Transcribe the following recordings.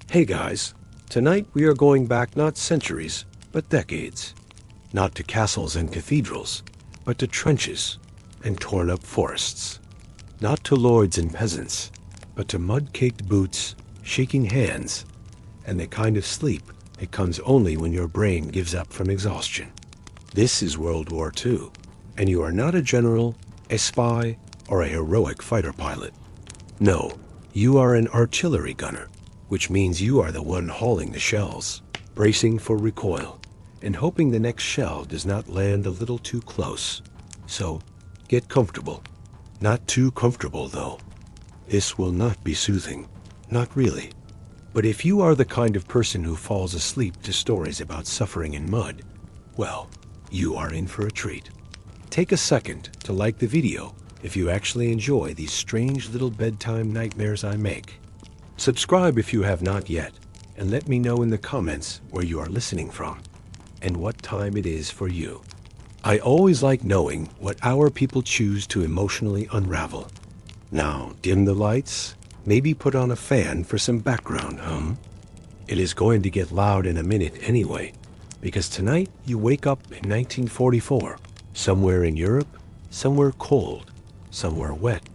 Hey guys, tonight we are going back not centuries, but decades. Not to castles and cathedrals, but to trenches and torn up forests. Not to lords and peasants, but to mud-caked boots, shaking hands, and the kind of sleep that comes only when your brain gives up from exhaustion. This is World War II, and you are not a general, a spy, or a heroic fighter pilot. No, you are an artillery gunner, which means you are the one hauling the shells, bracing for recoil, and hoping the next shell does not land a little too close. So, get comfortable. Not too comfortable, though. This will not be soothing. Not really. But if you are the kind of person who falls asleep to stories about suffering in mud, well, you are in for a treat. Take a second to like the video if you actually enjoy these strange little bedtime nightmares I make. Subscribe if you have not yet, and let me know in the comments where you are listening from and what time it is for you. I always like knowing what our people choose to emotionally unravel. Now, dim the lights, maybe put on a fan for some background hum. It is going to get loud in a minute anyway, because tonight you wake up in 1944, somewhere in Europe, somewhere cold, somewhere wet,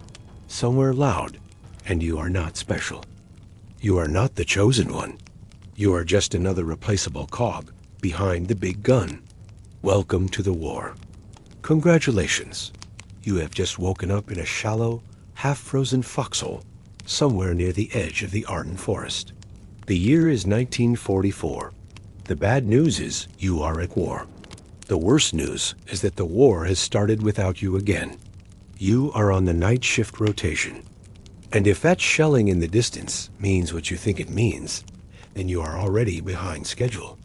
somewhere loud, and you are not special. You are not the chosen one. You are just another replaceable cog behind the big gun. Welcome to the war. Congratulations. You have just woken up in a shallow, half-frozen foxhole somewhere near the edge of the Arden Forest. The year is 1944. The bad news is you are at war. The worst news is that the war has started without you again. You are on the night shift rotation. And if that shelling in the distance means what you think it means, then you are already behind schedule.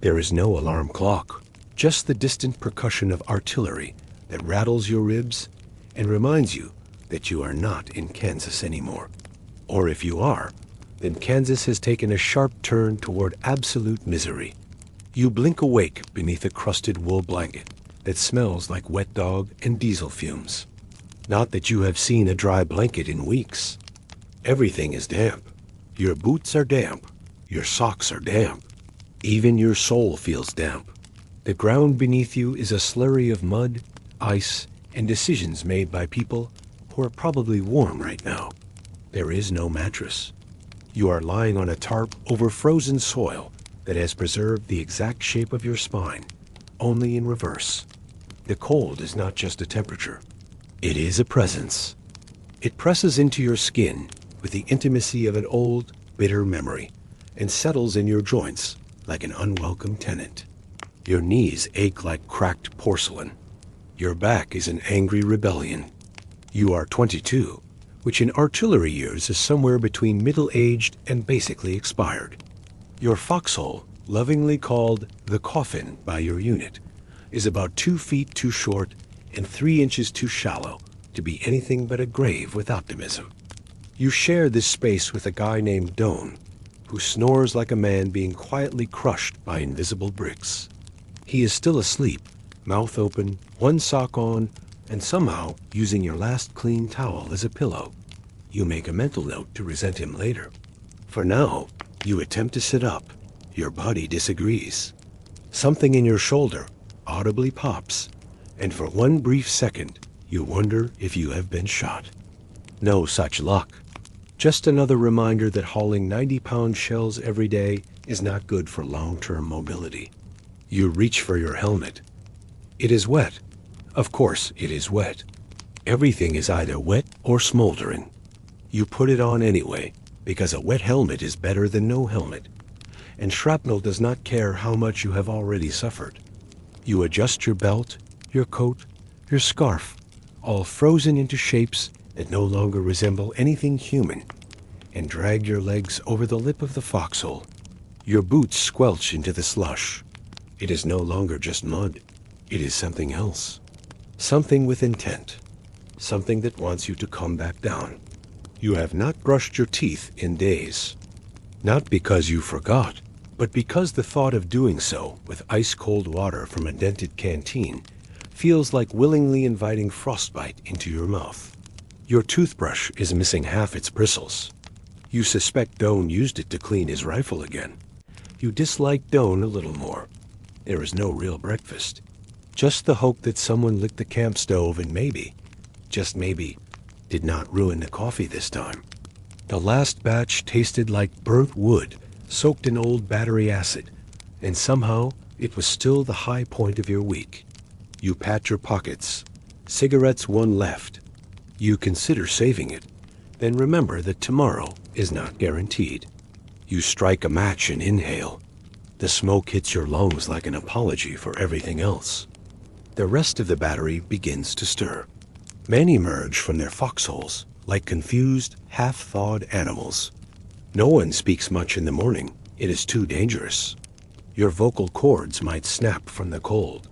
There is no alarm clock, just the distant percussion of artillery that rattles your ribs and reminds you that you are not in Kansas anymore. Or if you are, then Kansas has taken a sharp turn toward absolute misery. You blink awake beneath a crusted wool blanket that smells like wet dog and diesel fumes. Not that you have seen a dry blanket in weeks. Everything is damp. Your boots are damp. Your socks are damp. Even your soul feels damp. The ground beneath you is a slurry of mud, ice, and decisions made by people who are probably warm right now. There is no mattress. You are lying on a tarp over frozen soil that has preserved the exact shape of your spine, only in reverse. The cold is not just a temperature. It is a presence. It presses into your skin with the intimacy of an old, bitter memory and settles in your joints like an unwelcome tenant. Your knees ache like cracked porcelain. Your back is an angry rebellion. You are 22, which in artillery years is somewhere between middle-aged and basically expired. Your foxhole, lovingly called the coffin by your unit, is about 2 feet too short and 3 inches too shallow to be anything but a grave with optimism. You share this space with a guy named Doan, who snores like a man being quietly crushed by invisible bricks. He is still asleep, mouth open, one sock on, and somehow using your last clean towel as a pillow. You make a mental note to resent him later. For now, you attempt to sit up. Your body disagrees. Something in your shoulder audibly pops, and for one brief second, you wonder if you have been shot. No such luck. Just another reminder that hauling 90-pound shells every day is not good for long-term mobility. You reach for your helmet. It is wet. Of course, it is wet. Everything is either wet or smoldering. You put it on anyway, because a wet helmet is better than no helmet. And shrapnel does not care how much you have already suffered. You adjust your belt, your coat, your scarf, all frozen into shapes that no longer resemble anything human, and drag your legs over the lip of the foxhole. Your boots squelch into the slush. It is no longer just mud. It is something else. Something with intent. Something that wants you to come back down. You have not brushed your teeth in days. Not because you forgot, but because the thought of doing so with ice-cold water from a dented canteen feels like willingly inviting frostbite into your mouth. Your toothbrush is missing half its bristles. You suspect Doan used it to clean his rifle again. You dislike Doan a little more. There is no real breakfast. Just the hope that someone licked the camp stove and maybe, just maybe, did not ruin the coffee this time. The last batch tasted like burnt wood soaked in old battery acid, and somehow it was still the high point of your week. You pat your pockets. Cigarettes one left. You consider saving it. Then remember that tomorrow is not guaranteed. You strike a match and inhale. The smoke hits your lungs like an apology for everything else. The rest of the battery begins to stir. Men emerge from their foxholes like confused, half-thawed animals. No one speaks much in the morning. It is too dangerous. Your vocal cords might snap from the cold.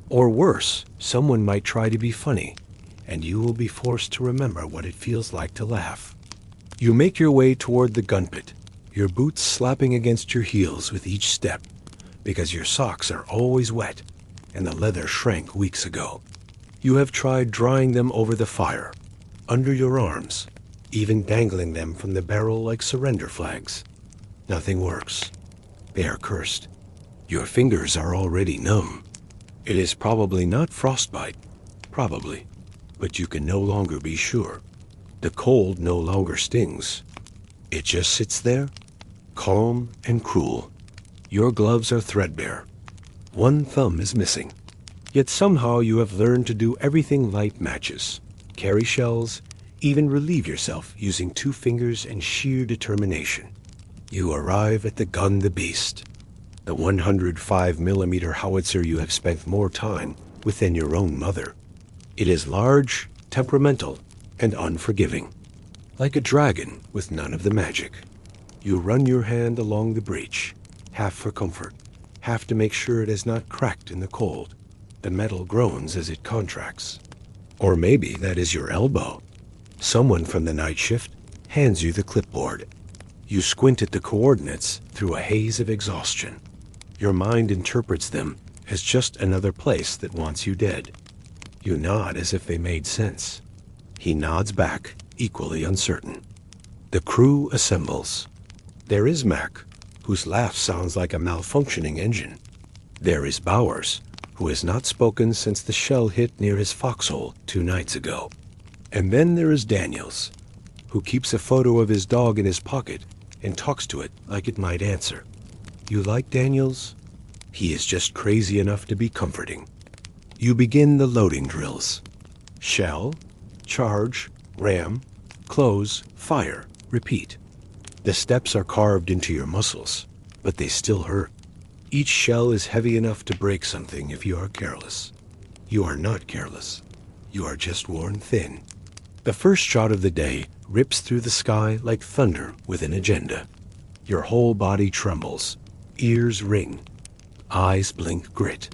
Or worse, someone might try to be funny, and you will be forced to remember what it feels like to laugh. You make your way toward the gun pit, your boots slapping against your heels with each step, because your socks are always wet, and the leather shrank weeks ago. You have tried drying them over the fire, under your arms, even dangling them from the barrel like surrender flags. Nothing works. They are cursed. Your fingers are already numb. It is probably not frostbite, probably, but you can no longer be sure. The cold no longer stings. It just sits there, calm and cruel. Your gloves are threadbare. One thumb is missing. Yet somehow you have learned to do everything light matches, carry shells, even relieve yourself using 2 fingers and sheer determination. You arrive at the gun the beast, the 105mm howitzer you have spent more time with than your own mother. It is large, temperamental, and unforgiving. Like a dragon with none of the magic. You run your hand along the breech, half for comfort, half to make sure it has not cracked in the cold. The metal groans as it contracts. Or maybe that is your elbow. Someone from the night shift hands you the clipboard. You squint at the coordinates through a haze of exhaustion. Your mind interprets them as just another place that wants you dead. You nod as if they made sense. He nods back, equally uncertain. The crew assembles. There is Mac, whose laugh sounds like a malfunctioning engine. There is Bowers, who has not spoken since the shell hit near his foxhole 2 nights ago. And then there is Daniels, who keeps a photo of his dog in his pocket and talks to it like it might answer. You like Daniels? He is just crazy enough to be comforting. You begin the loading drills. Shell, charge, ram, close, fire, repeat. The steps are carved into your muscles, but they still hurt. Each shell is heavy enough to break something if you are careless. You are not careless. You are just worn thin. The first shot of the day rips through the sky like thunder with an agenda. Your whole body trembles. Ears ring. Eyes blink grit.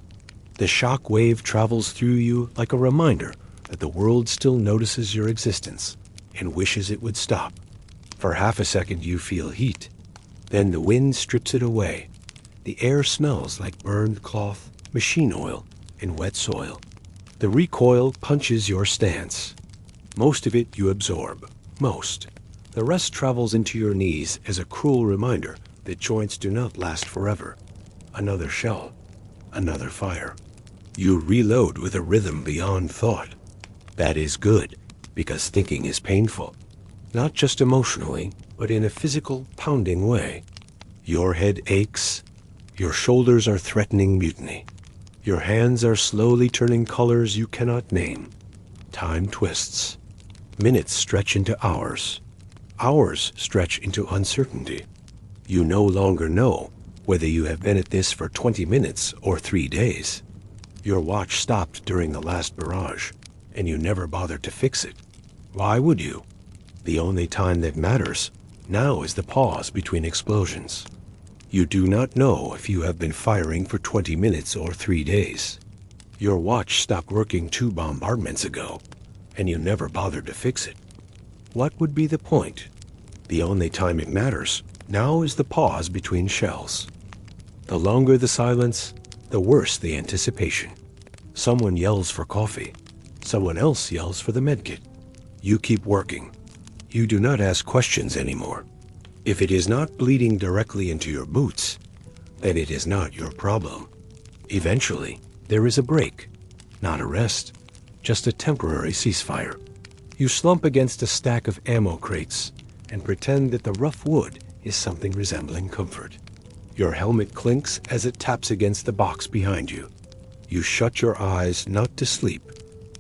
The shock wave travels through you like a reminder that the world still notices your existence and wishes it would stop. For half a second you feel heat. Then the wind strips it away. The air smells like burned cloth, machine oil, and wet soil. The recoil punches your stance. Most of it you absorb. Most. The rest travels into your knees as a cruel reminder that joints do not last forever. Another shell. Another fire. You reload with a rhythm beyond thought. That is good, because thinking is painful. Not just emotionally, but in a physical, pounding way. Your head aches. Your shoulders are threatening mutiny. Your hands are slowly turning colors you cannot name. Time twists. Minutes stretch into hours. Hours stretch into uncertainty. You no longer know whether you have been at this for 20 minutes or 3 days. Your watch stopped during the last barrage, and you never bothered to fix it. Why would you? The only time that matters now is the pause between explosions. You do not know if you have been firing for 20 minutes or 3 days. Your watch stopped working 2 bombardments ago, and you never bothered to fix it. What would be the point? The only time it matters now is the pause between shells. The longer the silence, the worse the anticipation. Someone yells for coffee. Someone else yells for the medkit. You keep working. You do not ask questions anymore. If it is not bleeding directly into your boots, then it is not your problem. Eventually, there is a break, not a rest, just a temporary ceasefire. You slump against a stack of ammo crates and pretend that the rough wood is something resembling comfort. Your helmet clinks as it taps against the box behind you. You shut your eyes not to sleep,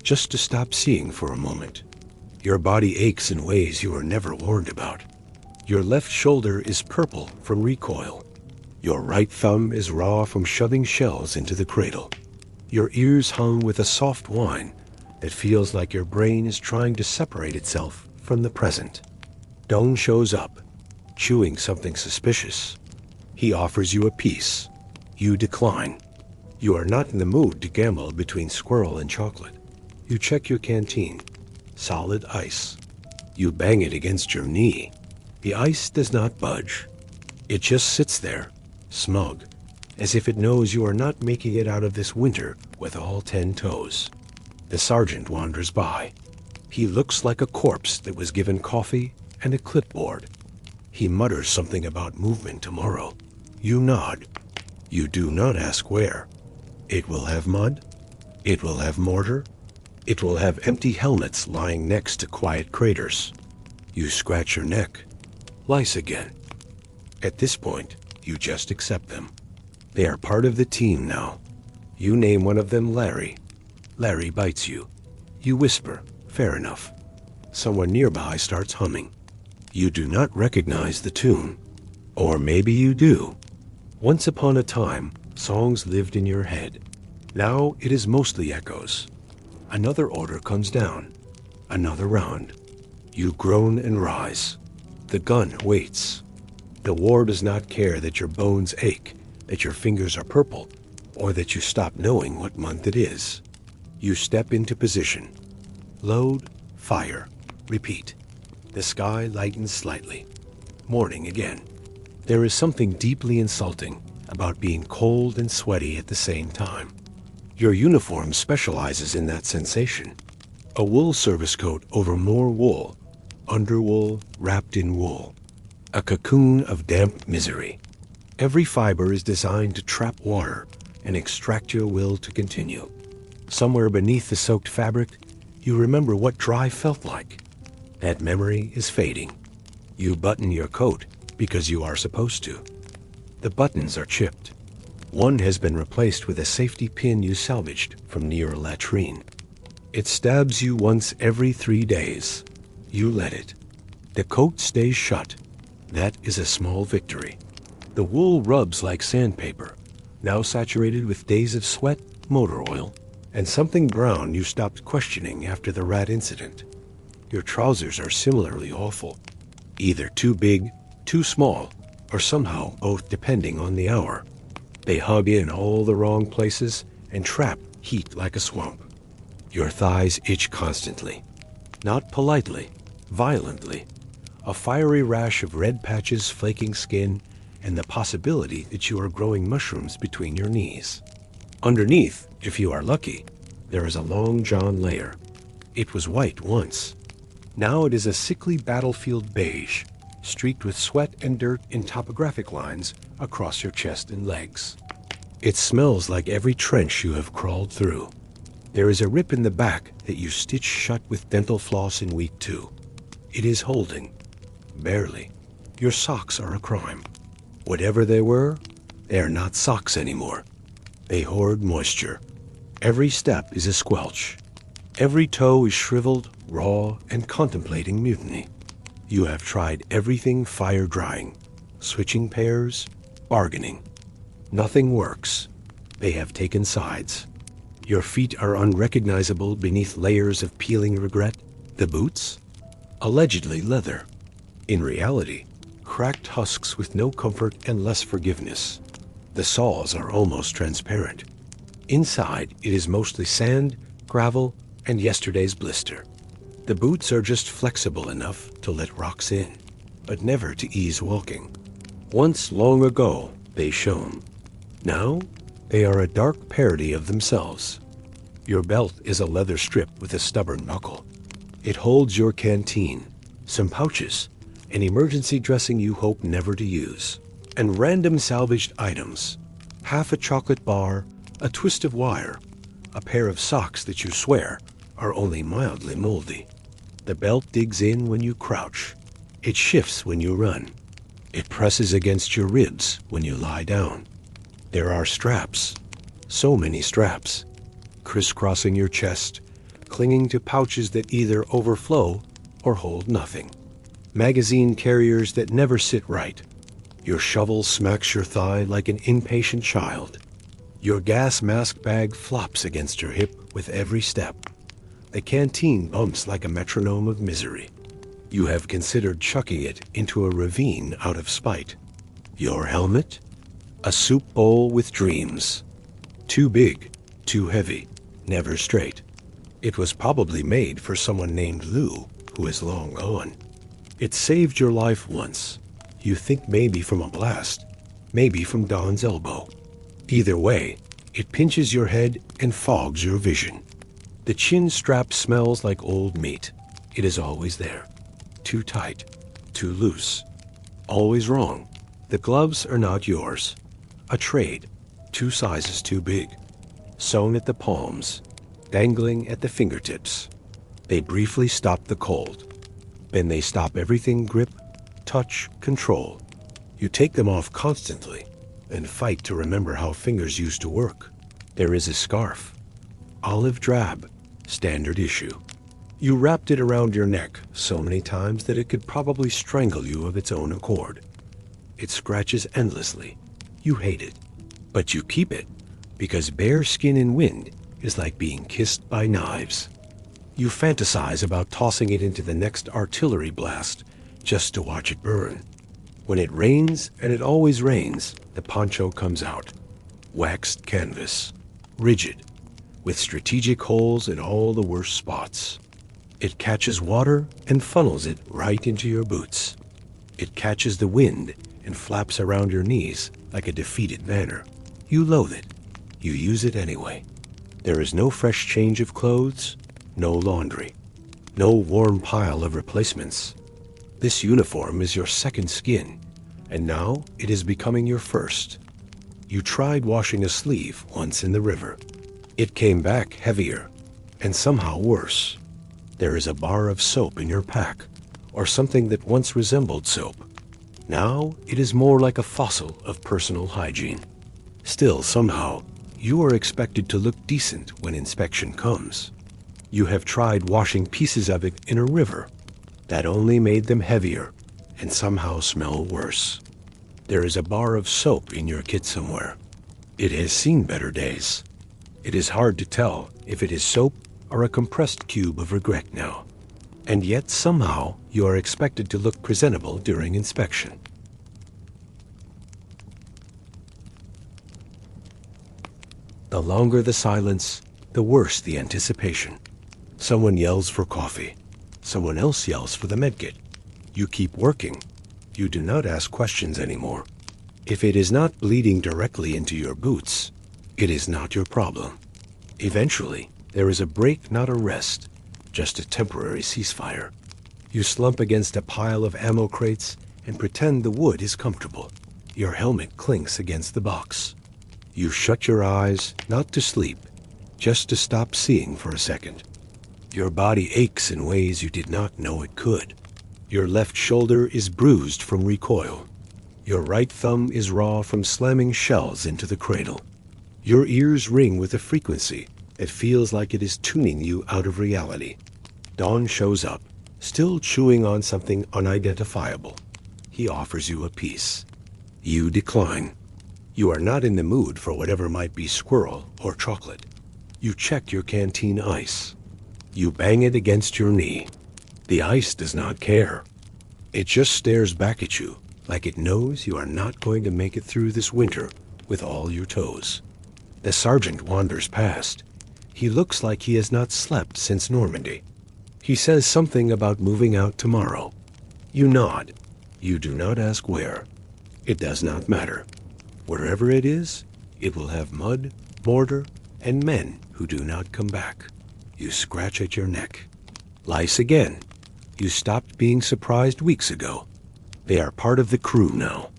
just to stop seeing for a moment. Your body aches in ways you were never warned about. Your left shoulder is purple from recoil. Your right thumb is raw from shoving shells into the cradle. Your ears hung with a soft whine that feels like your brain is trying to separate itself from the present. Dong shows up, chewing something suspicious. He offers you a piece. You decline. You are not in the mood to gamble between squirrel and chocolate. You check your canteen. Solid ice. You bang it against your knee. The ice does not budge. It just sits there, smug, as if it knows you are not making it out of this winter with all 10 toes. The sergeant wanders by. He looks like a corpse that was given coffee and a clipboard. He mutters something about movement tomorrow. You nod. You do not ask where. It will have mud. It will have mortar. It will have empty helmets lying next to quiet craters. You scratch your neck. Lice again. At this point, you just accept them. They are part of the team now. You name one of them Larry. Larry bites you. You whisper, fair enough. Someone nearby starts humming. You do not recognize the tune. Or maybe you do. Once upon a time, songs lived in your head. Now it is mostly echoes. Another order comes down. Another round. You groan and rise. The gun waits. The war does not care that your bones ache, that your fingers are purple, or that you stop knowing what month it is. You step into position. Load, fire, repeat. The sky lightens slightly. Morning again. There is something deeply insulting about being cold and sweaty at the same time. Your uniform specializes in that sensation. A wool service coat over more wool, underwool wrapped in wool. A cocoon of damp misery. Every fiber is designed to trap water and extract your will to continue. Somewhere beneath the soaked fabric, you remember what dry felt like. That memory is fading. You button your coat because you are supposed to. The buttons are chipped. One has been replaced with a safety pin you salvaged from near a latrine. It stabs you once every 3 days. You let it. The coat stays shut. That is a small victory. The wool rubs like sandpaper, now saturated with days of sweat, motor oil, and something brown you stopped questioning after the rat incident. Your trousers are similarly awful. Either too big, too small, or somehow both depending on the hour. They hug in all the wrong places and trap heat like a swamp. Your thighs itch constantly. Not politely, violently. A fiery rash of red patches, flaking skin, and the possibility that you are growing mushrooms between your knees. Underneath, if you are lucky, there is a long john layer. It was white once. Now it is a sickly battlefield beige, streaked with sweat and dirt in topographic lines across your chest and legs. It smells like every trench you have crawled through. There is a rip in the back that you stitch shut with dental floss in week 2. It is holding. Barely. Your socks are a crime. Whatever they were, they are not socks anymore. They hoard moisture. Every step is a squelch. Every toe is shriveled, raw, and contemplating mutiny. You have tried everything fire drying, switching pairs, bargaining. Nothing works. They have taken sides. Your feet are unrecognizable beneath layers of peeling regret. The boots? Allegedly leather. In reality, cracked husks with no comfort and less forgiveness. The soles are almost transparent. Inside, it is mostly sand, gravel, and yesterday's blister. The boots are just flexible enough to let rocks in, but never to ease walking. Once long ago, they shone. Now, they are a dark parody of themselves. Your belt is a leather strip with a stubborn buckle. It holds your canteen, some pouches, an emergency dressing you hope never to use, and random salvaged items. Half a chocolate bar, a twist of wire, a pair of socks that you swear are only mildly moldy. The belt digs in when you crouch. It shifts when you run. It presses against your ribs when you lie down. There are straps, so many straps, crisscrossing your chest, clinging to pouches that either overflow or hold nothing. Magazine carriers that never sit right. Your shovel smacks your thigh like an impatient child. Your gas mask bag flops against your hip with every step. The canteen bumps like a metronome of misery. You have considered chucking it into a ravine out of spite. Your helmet? A soup bowl with dreams. Too big, too heavy, never straight. It was probably made for someone named Lou, who is long gone. It saved your life once. You think maybe from a blast, maybe from Don's elbow. Either way, it pinches your head and fogs your vision. The chin strap smells like old meat. It is always there. Too tight, too loose. Always wrong. The gloves are not yours. A trade, 2 sizes too big. Sewn at the palms, dangling at the fingertips. They briefly stop the cold. Then they stop everything grip, touch, control. You take them off constantly and fight to remember how fingers used to work. There is a scarf. Olive drab, standard issue. You wrapped it around your neck so many times that it could probably strangle you of its own accord. It scratches endlessly. You hate it. But you keep it, because bare skin in wind is like being kissed by knives. You fantasize about tossing it into the next artillery blast just to watch it burn. When it rains, and it always rains, the poncho comes out. Waxed canvas, rigid, with strategic holes in all the worst spots. It catches water and funnels it right into your boots. It catches the wind and flaps around your knees like a defeated banner. You loathe it. You use it anyway. There is no fresh change of clothes, no laundry, no warm pile of replacements. This uniform is your second skin, and now it is becoming your first. You tried washing a sleeve once in the river. It came back heavier, and somehow worse. There is a bar of soap in your pack, or something that once resembled soap. Now it is more like a fossil of personal hygiene. Still, somehow, you are expected to look decent when inspection comes. You have tried washing pieces of it in a river. That only made them heavier and somehow smell worse. There is a bar of soap in your kit somewhere. It has seen better days. It is hard to tell if it is soap or a compressed cube of regret now. And yet somehow you are expected to look presentable during inspection. The longer the silence, the worse the anticipation. Someone yells for coffee. Someone else yells for the medkit. You keep working. You do not ask questions anymore. If it is not bleeding directly into your boots, it is not your problem. Eventually, there is a break, not a rest, just a temporary ceasefire. You slump against a pile of ammo crates and pretend the wood is comfortable. Your helmet clinks against the box. You shut your eyes, not to sleep, just to stop seeing for a second. Your body aches in ways you did not know it could. Your left shoulder is bruised from recoil. Your right thumb is raw from slamming shells into the cradle. Your ears ring with a frequency that feels like it is tuning you out of reality. Don shows up, still chewing on something unidentifiable. He offers you a piece. You decline. You are not in the mood for whatever might be squirrel or chocolate. You check your canteen ice. You bang it against your knee. The ice does not care. It just stares back at you like it knows you are not going to make it through this winter with all your toes. The sergeant wanders past. He looks like he has not slept since Normandy. He says something about moving out tomorrow. You nod. You do not ask where. It does not matter. Wherever it is, it will have mud, mortar, and men who do not come back. You scratch at your neck. Lice again. You stopped being surprised weeks ago. They are part of the crew now.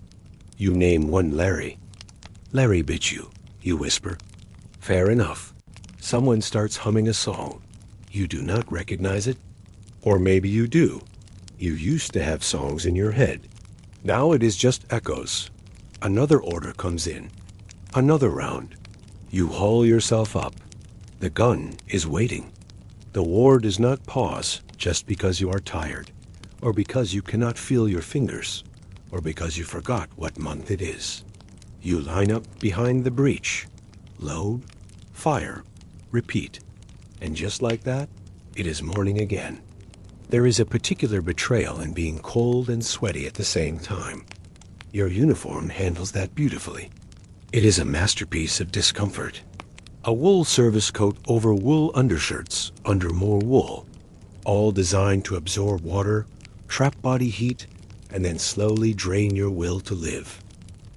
You name one Larry. Larry bit you, you whisper. Fair enough. Someone starts humming a song. You do not recognize it. Or maybe you do. You used to have songs in your head. Now it is just echoes. Another order comes in. Another round. You haul yourself up. The gun is waiting. The war does not pause just because you are tired, or because you cannot feel your fingers, or because you forgot what month it is. You line up behind the breech. Load, fire, repeat. And just like that, it is morning again. There is a particular betrayal in being cold and sweaty at the same time. Your uniform handles that beautifully. It is a masterpiece of discomfort. A wool service coat over wool undershirts under more wool, all designed to absorb water, trap body heat, and then slowly drain your will to live.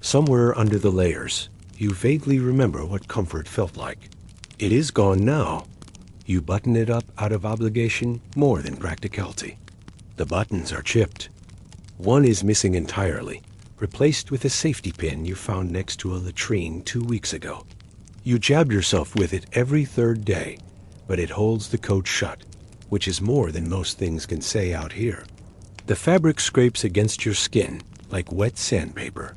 Somewhere under the layers, you vaguely remember what comfort felt like. It is gone now. You button it up out of obligation more than practicality. The buttons are chipped. One is missing entirely, replaced with a safety pin you found next to a latrine 2 weeks ago. You jab yourself with it every third day, but it holds the coat shut, which is more than most things can say out here. The fabric scrapes against your skin like wet sandpaper.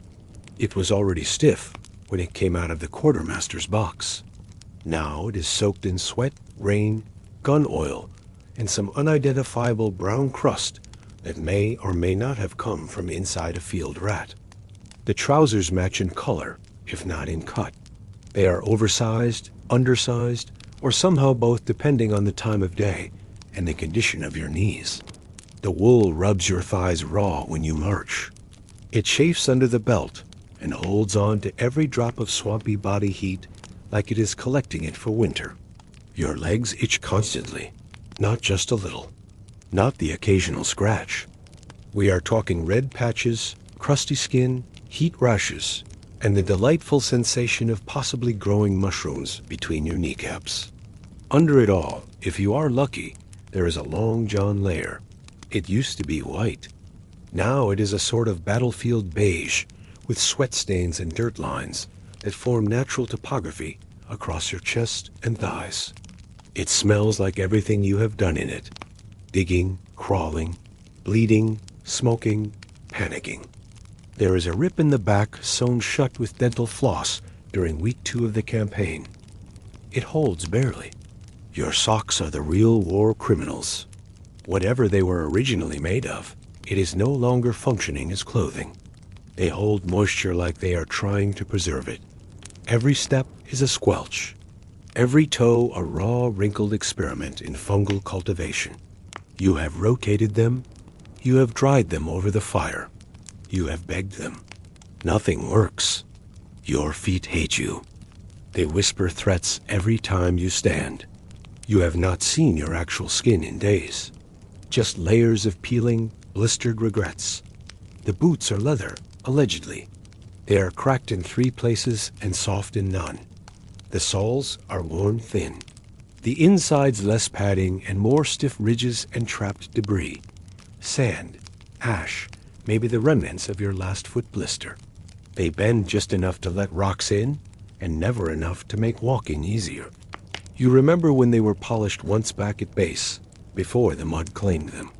It was already stiff when it came out of the quartermaster's box. Now it is soaked in sweat, rain, gun oil, and some unidentifiable brown crust that may or may not have come from inside a field rat. The trousers match in color, if not in cut. They are oversized, undersized, or somehow both depending on the time of day and the condition of your knees. The wool rubs your thighs raw when you march. It chafes under the belt and holds on to every drop of swampy body heat like it is collecting it for winter. Your legs itch constantly, not just a little, not the occasional scratch. We are talking red patches, crusty skin, heat rashes, and the delightful sensation of possibly growing mushrooms between your kneecaps. Under it all, if you are lucky, there is a long john layer. It used to be white. Now it is a sort of battlefield beige with sweat stains and dirt lines that form natural topography across your chest and thighs. It smells like everything you have done in it. Digging, crawling, bleeding, smoking, panicking. There is a rip in the back sewn shut with dental floss during week 2 of the campaign. It holds barely. Your socks are the real war criminals. Whatever they were originally made of, it is no longer functioning as clothing. They hold moisture like they are trying to preserve it. Every step is a squelch. Every toe a raw, wrinkled experiment in fungal cultivation. You have rotated them. You have dried them over the fire. You have begged them. Nothing works. Your feet hate you. They whisper threats every time you stand. You have not seen your actual skin in days. Just layers of peeling, blistered regrets. The boots are leather, allegedly. They are cracked in 3 places and soft in none. The soles are worn thin. The insides less padding and more stiff ridges and trapped debris. Sand, ash, maybe the remnants of your last foot blister. They bend just enough to let rocks in, and never enough to make walking easier. You remember when they were polished once back at base, before the mud claimed them.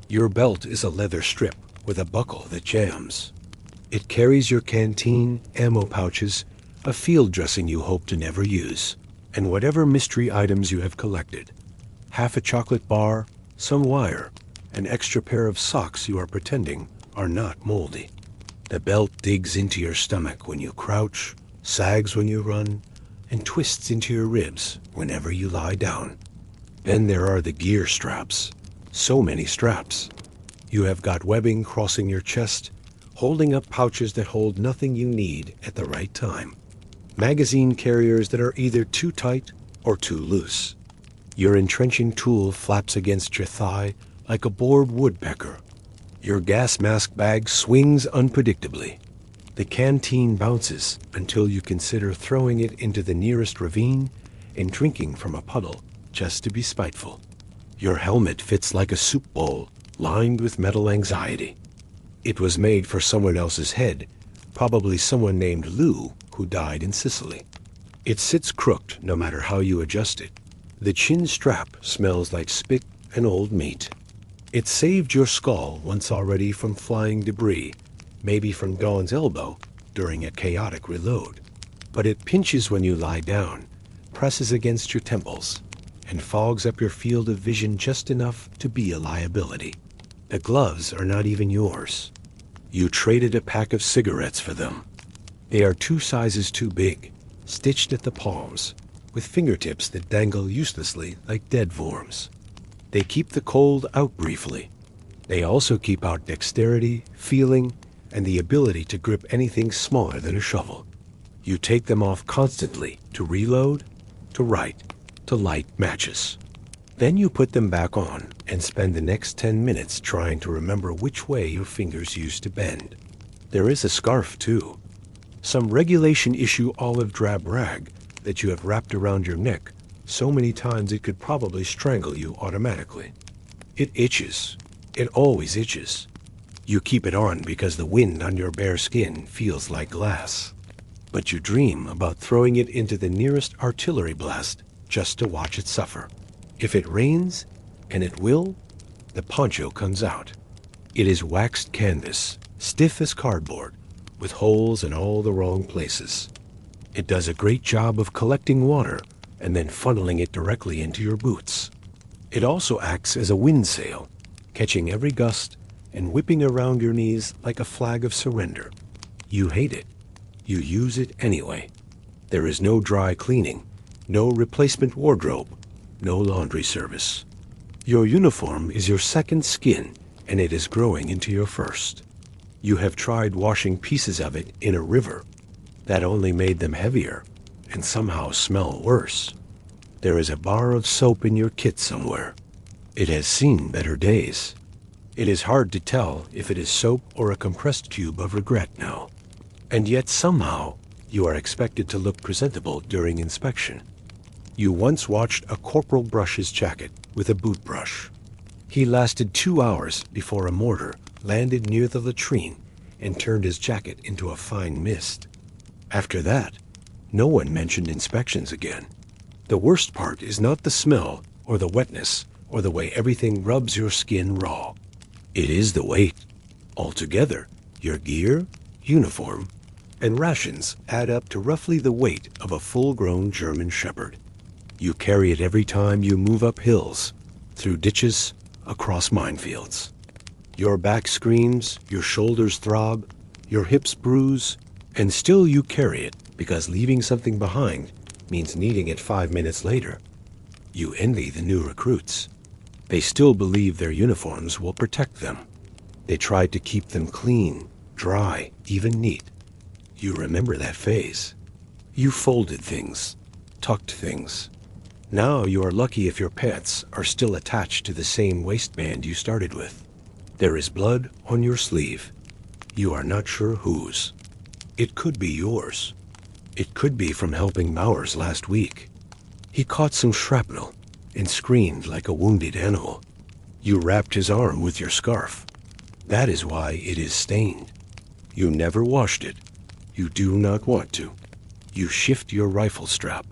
Your belt is a leather strip with a buckle that jams. It carries your canteen, ammo pouches, a field dressing you hope to never use, and whatever mystery items you have collected. Half a chocolate bar, some wire, an extra pair of socks you are pretending are not moldy. The belt digs into your stomach when you crouch, sags when you run, and twists into your ribs whenever you lie down. Then there are the gear straps. So many straps. You have got webbing crossing your chest, holding up pouches that hold nothing you need at the right time. Magazine carriers that are either too tight or too loose. Your entrenching tool flaps against your thigh like a bored woodpecker. Your gas mask bag swings unpredictably. The canteen bounces until you consider throwing it into the nearest ravine and drinking from a puddle just to be spiteful. Your helmet fits like a soup bowl lined with metal anxiety. It was made for someone else's head, probably someone named Lou who died in Sicily. It sits crooked no matter how you adjust it. The chin strap smells like spit and old meat. It saved your skull once already from flying debris, maybe from Dawn's elbow during a chaotic reload. But it pinches when you lie down, presses against your temples, and fogs up your field of vision just enough to be a liability. The gloves are not even yours. You traded a pack of cigarettes for them. They are 2 sizes too big, stitched at the palms, with fingertips that dangle uselessly like dead worms. They keep the cold out briefly. They also keep out dexterity, feeling, and the ability to grip anything smaller than a shovel. You take them off constantly to reload, to write, to light matches. Then you put them back on and spend the next 10 minutes trying to remember which way your fingers used to bend. There is a scarf, too. Some regulation issue olive drab rag that you have wrapped around your neck so many times it could probably strangle you automatically. It itches. It always itches. You keep it on because the wind on your bare skin feels like glass. But you dream about throwing it into the nearest artillery blast just to watch it suffer. If it rains, and it will, the poncho comes out. It is waxed canvas, stiff as cardboard, with holes in all the wrong places. It does a great job of collecting water and then funneling it directly into your boots. It also acts as a wind sail, catching every gust and whipping around your knees like a flag of surrender. You hate it. You use it anyway. There is no dry cleaning, no replacement wardrobe, no laundry service. Your uniform is your second skin, and it is growing into your first. You have tried washing pieces of it in a river. That only made them heavier, and somehow smell worse. There is a bar of soap in your kit somewhere. It has seen better days. It is hard to tell if it is soap or a compressed tube of regret now. And yet somehow you are expected to look presentable during inspection. You once watched a corporal brush his jacket with a boot brush. He lasted 2 hours before a mortar landed near the latrine and turned his jacket into a fine mist. After that, no one mentioned inspections again. The worst part is not the smell or the wetness or the way everything rubs your skin raw. It is the weight. Altogether, your gear, uniform, and rations add up to roughly the weight of a full-grown German shepherd. You carry it every time you move up hills, through ditches, across minefields. Your back screams, your shoulders throb, your hips bruise, and still you carry it because leaving something behind means needing it 5 minutes later. You envy the new recruits. They still believe their uniforms will protect them. They tried to keep them clean, dry, even neat. You remember that phase. You folded things, tucked things. Now you are lucky if your pants are still attached to the same waistband you started with. There is blood on your sleeve. You are not sure whose. It could be yours. It could be from helping Bowers last week. He caught some shrapnel and screamed like a wounded animal. You wrapped his arm with your scarf. That is why it is stained. You never washed it. You do not want to. You shift your rifle strap.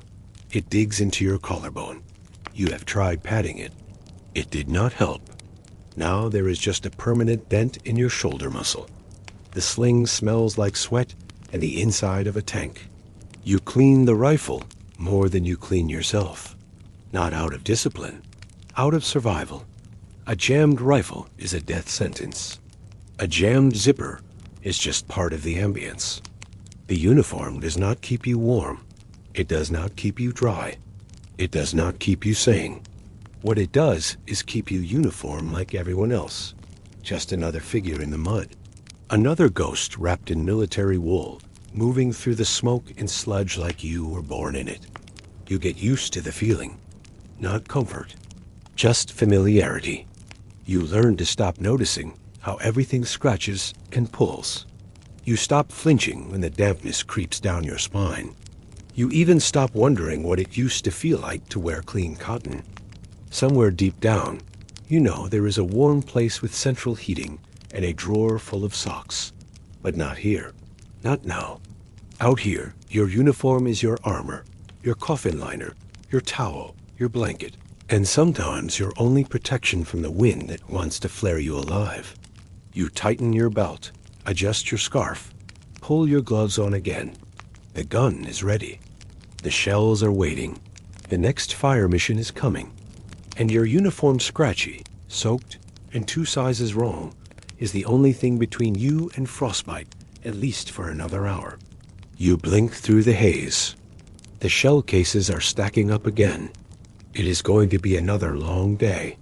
It digs into your collarbone. You have tried patting it. It did not help. Now there is just a permanent dent in your shoulder muscle. The sling smells like sweat and the inside of a tank. You clean the rifle more than you clean yourself. Not out of discipline, out of survival. A jammed rifle is a death sentence. A jammed zipper is just part of the ambience. The uniform does not keep you warm. It does not keep you dry. It does not keep you sane. What it does is keep you uniform like everyone else. Just another figure in the mud. Another ghost wrapped in military wool, moving through the smoke and sludge like you were born in it. You get used to the feeling. Not comfort, just familiarity. You learn to stop noticing how everything scratches and pulls. You stop flinching when the dampness creeps down your spine. You even stop wondering what it used to feel like to wear clean cotton. Somewhere deep down, you know there is a warm place with central heating and a drawer full of socks. But not here. Not now. Out here, your uniform is your armor, your coffin liner, your towel, your blanket, and sometimes your only protection from the wind that wants to flare you alive. You tighten your belt, adjust your scarf, pull your gloves on again. The gun is ready. The shells are waiting. The next fire mission is coming. And your uniform scratchy, soaked, and 2 sizes wrong, is the only thing between you and frostbite, at least for another hour. You blink through the haze. The shell cases are stacking up again. It is going to be another long day.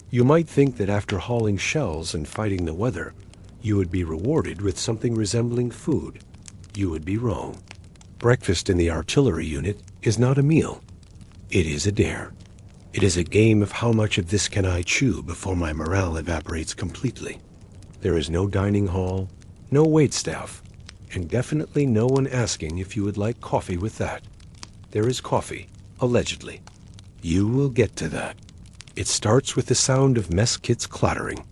You might think that after hauling shells and fighting the weather, you would be rewarded with something resembling food. You would be wrong. Breakfast in the artillery unit is not a meal. It is a dare. It is a game of how much of this can I chew before my morale evaporates completely. There is no dining hall, no waitstaff, and definitely no one asking if you would like coffee with that. There is coffee, allegedly. You will get to that. It starts with the sound of mess kits clattering.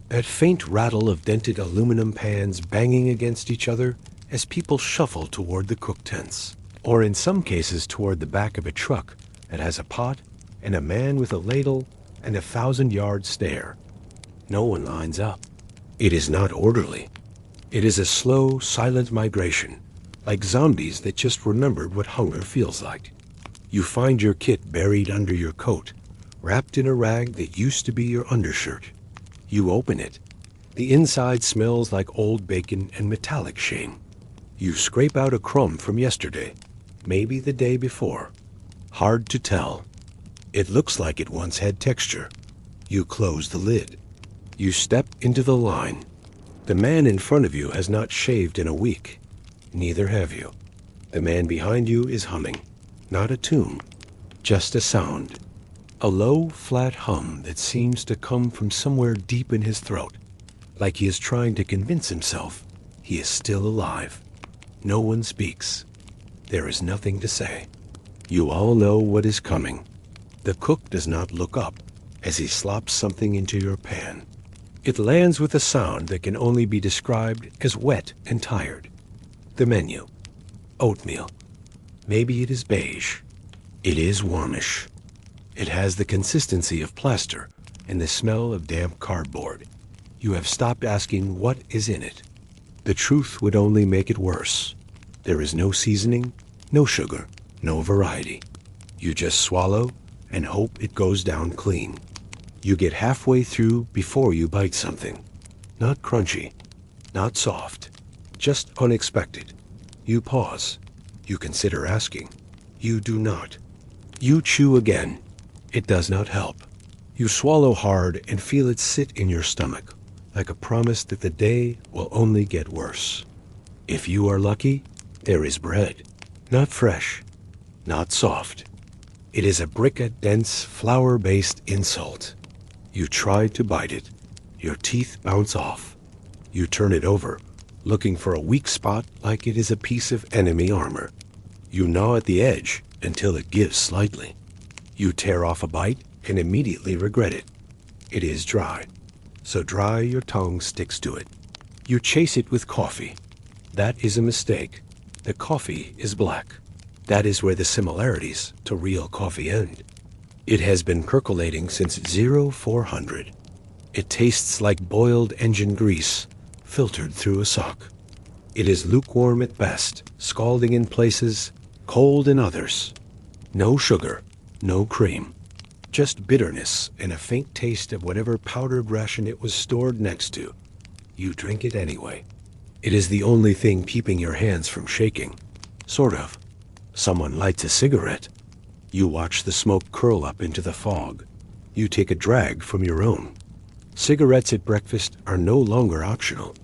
That faint rattle of dented aluminum pans banging against each other as people shuffle toward the cook tents, or in some cases toward the back of a truck that has a pot and a man with a ladle and a 1,000-yard stare. No one lines up. It is not orderly. It is a slow, silent migration, like zombies that just remembered what hunger feels like. You find your kit buried under your coat, wrapped in a rag that used to be your undershirt. You open it. The inside smells like old bacon and metallic shame. You scrape out a crumb from yesterday, maybe the day before. Hard to tell. It looks like it once had texture. You close the lid. You step into the line. The man in front of you has not shaved in a week. Neither have you. The man behind you is humming. Not a tune, just a sound. A low, flat hum that seems to come from somewhere deep in his throat, like he is trying to convince himself he is still alive. No one speaks. There is nothing to say. You all know what is coming. The cook does not look up as he slops something into your pan. It lands with a sound that can only be described as wet and tired. The menu. Oatmeal. Maybe it is beige. It is warmish. It has the consistency of plaster and the smell of damp cardboard. You have stopped asking what is in it. The truth would only make it worse. There is no seasoning, no sugar, no variety. You just swallow and hope it goes down clean. You get halfway through before you bite something. Not crunchy, not soft, just unexpected. You pause. You consider asking. You do not. You chew again. It does not help. You swallow hard and feel it sit in your stomach, like a promise that the day will only get worse. If you are lucky, there is bread. Not fresh, not soft. It is a brick-a-dense, flour-based insult. You try to bite it. Your teeth bounce off. You turn it over, looking for a weak spot like it is a piece of enemy armor. You gnaw at the edge until it gives slightly. You tear off a bite and immediately regret it. It is dry, so dry your tongue sticks to it. You chase it with coffee. That is a mistake. The coffee is black. That is where the similarities to real coffee end. It has been percolating since 0400. It tastes like boiled engine grease, filtered through a sock. It is lukewarm at best, scalding in places, cold in others. No sugar, no cream. Just bitterness and a faint taste of whatever powdered ration it was stored next to. You drink it anyway. It is the only thing keeping your hands from shaking. Sort of. Someone lights a cigarette. You watch the smoke curl up into the fog. You take a drag from your own. Cigarettes at breakfast are no longer optional.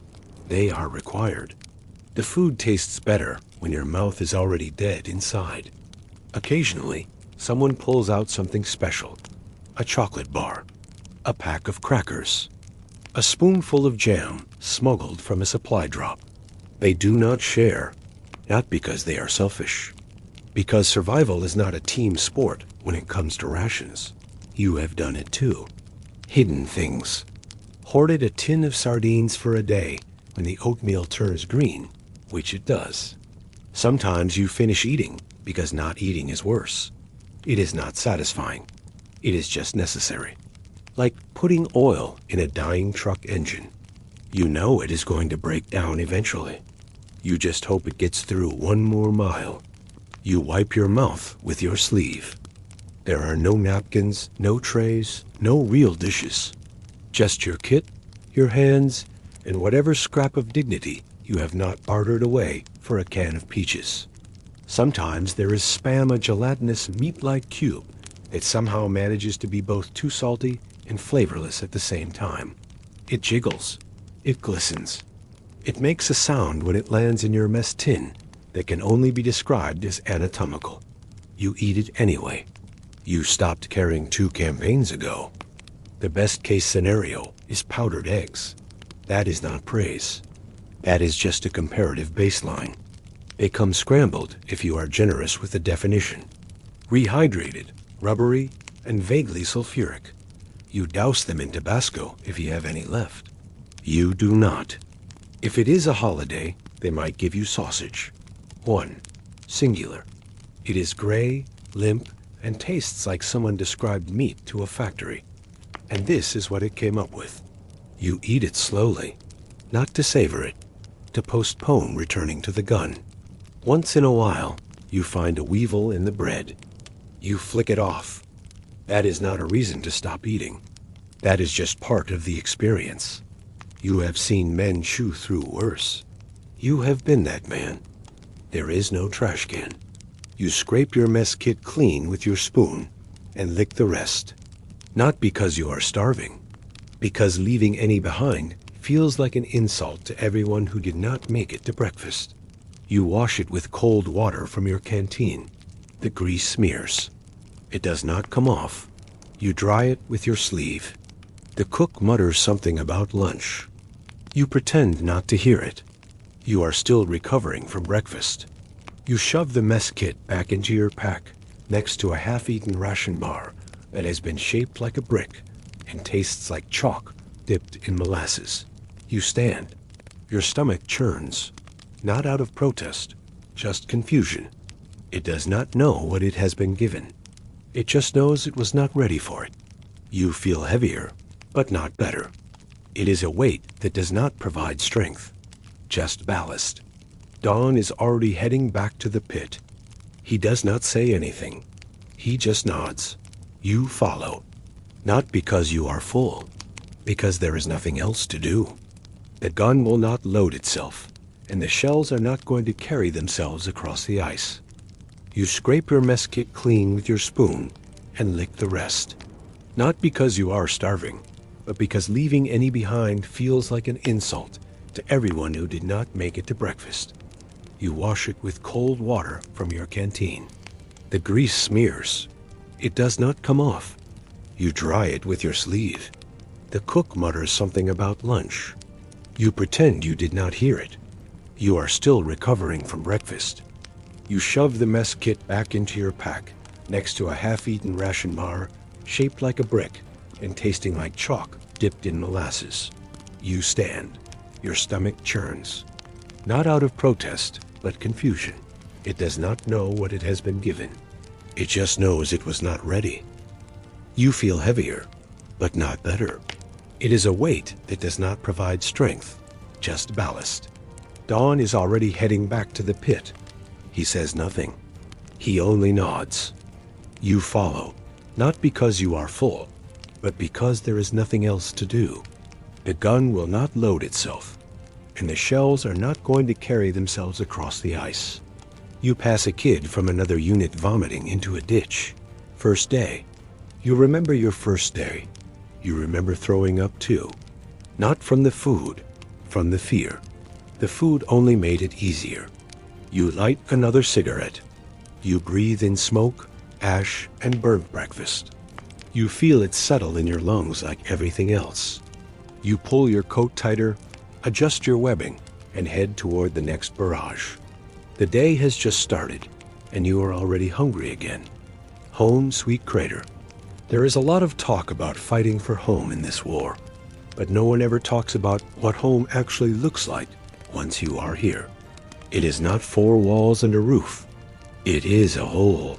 They are required. The food tastes better when your mouth is already dead inside. Occasionally, someone pulls out something special. A chocolate bar. A pack of crackers. A spoonful of jam smuggled from a supply drop. They do not share, not because they are selfish. Because survival is not a team sport when it comes to rations. You have done it too. Hidden things. hoarded a tin of sardines for a day when the oatmeal turns green, which it does. Sometimes you finish eating because not eating is worse. It is not satisfying. It is just necessary. Like putting oil in a dying truck engine. You know it is going to break down eventually. You just hope it gets through one more mile. You wipe your mouth with your sleeve. There are no napkins, no trays, no real dishes. Just your kit, your hands, and whatever scrap of dignity you have not bartered away for a can of peaches. Sometimes there is Spam, a gelatinous meat-like cube that somehow manages to be both too salty and flavorless at the same time. It jiggles. It glistens. It makes a sound when it lands in your mess tin that can only be described as anatomical. You eat it anyway. You stopped carrying 2 campaigns ago. The best case scenario is powdered eggs. That is not praise. That is just a comparative baseline. They come scrambled if you are generous with the definition. Rehydrated, rubbery, and vaguely sulfuric. You douse them in Tabasco if you have any left. You do not. If it is a holiday, they might give you sausage. 1. Singular. It is gray, limp, and tastes like someone described meat to a factory. And this is what it came up with. You eat it slowly, not to savor it, to postpone returning to the gun. Once in a while, you find a weevil in the bread. You flick it off. That is not a reason to stop eating. That is just part of the experience. You have seen men chew through worse. You have been that man. There is no trash can. You scrape your mess kit clean with your spoon and lick the rest. Not because you are starving, because leaving any behind feels like an insult to everyone who did not make it to breakfast. You wash it with cold water from your canteen. The grease smears. It does not come off. You dry it with your sleeve. The cook mutters something about lunch. You pretend not to hear it. You are still recovering from breakfast. You shove the mess kit back into your pack next to a half-eaten ration bar that has been shaped like a brick and tastes like chalk dipped in molasses. You stand. Your stomach churns, not out of protest, just confusion. It does not know what it has been given. It just knows it was not ready for it. You feel heavier, but not better. It is a weight that does not provide strength, just ballast. Don is already heading back to the pit. He does not say anything. He just nods. You follow. Not because you are full, because there is nothing else to do. The gun will not load itself, and the shells are not going to carry themselves across the ice. You scrape your mess kit clean with your spoon and lick the rest. Not because you are starving, but because leaving any behind feels like an insult to everyone who did not make it to breakfast. You wash it with cold water from your canteen. The grease smears. It does not come off. You dry it with your sleeve. The cook mutters something about lunch. You pretend you did not hear it. You are still recovering from breakfast. You shove the mess kit back into your pack next to a half-eaten ration bar shaped like a brick and tasting like chalk dipped in molasses. You stand. Your stomach churns. Not out of protest, but confusion. It does not know what it has been given. It just knows it was not ready. You feel heavier, but not better. It is a weight that does not provide strength, just ballast. Don is already heading back to the pit. He says nothing. He only nods. You follow, not because you are full, but because there is nothing else to do. The gun will not load itself, and the shells are not going to carry themselves across the ice. You pass a kid from another unit vomiting into a ditch. First day. You remember your first day. You remember throwing up too. Not from the food, from the fear. The food only made it easier. You light another cigarette. You breathe in smoke, ash, and burnt breakfast. You feel it settle in your lungs like everything else. You pull your coat tighter, adjust your webbing, and head toward the next barrage. The day has just started, and you are already hungry again. Home, sweet crater. There is a lot of talk about fighting for home in this war. But no one ever talks about what home actually looks like once you are here. It is not four walls and a roof. It is a hole.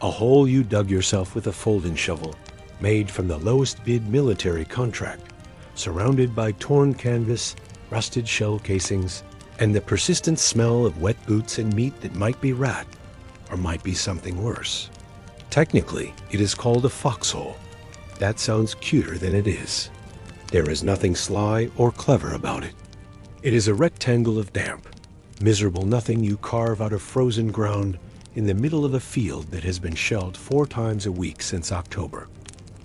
A hole you dug yourself with a folding shovel, made from the lowest bid military contract, surrounded by torn canvas, rusted shell casings, and the persistent smell of wet boots and meat that might be rat, or might be something worse. Technically, it is called a foxhole. That sounds cuter than it is. There is nothing sly or clever about it. It is a rectangle of damp, miserable nothing you carve out of frozen ground in the middle of a field that has been shelled 4 times a week since October.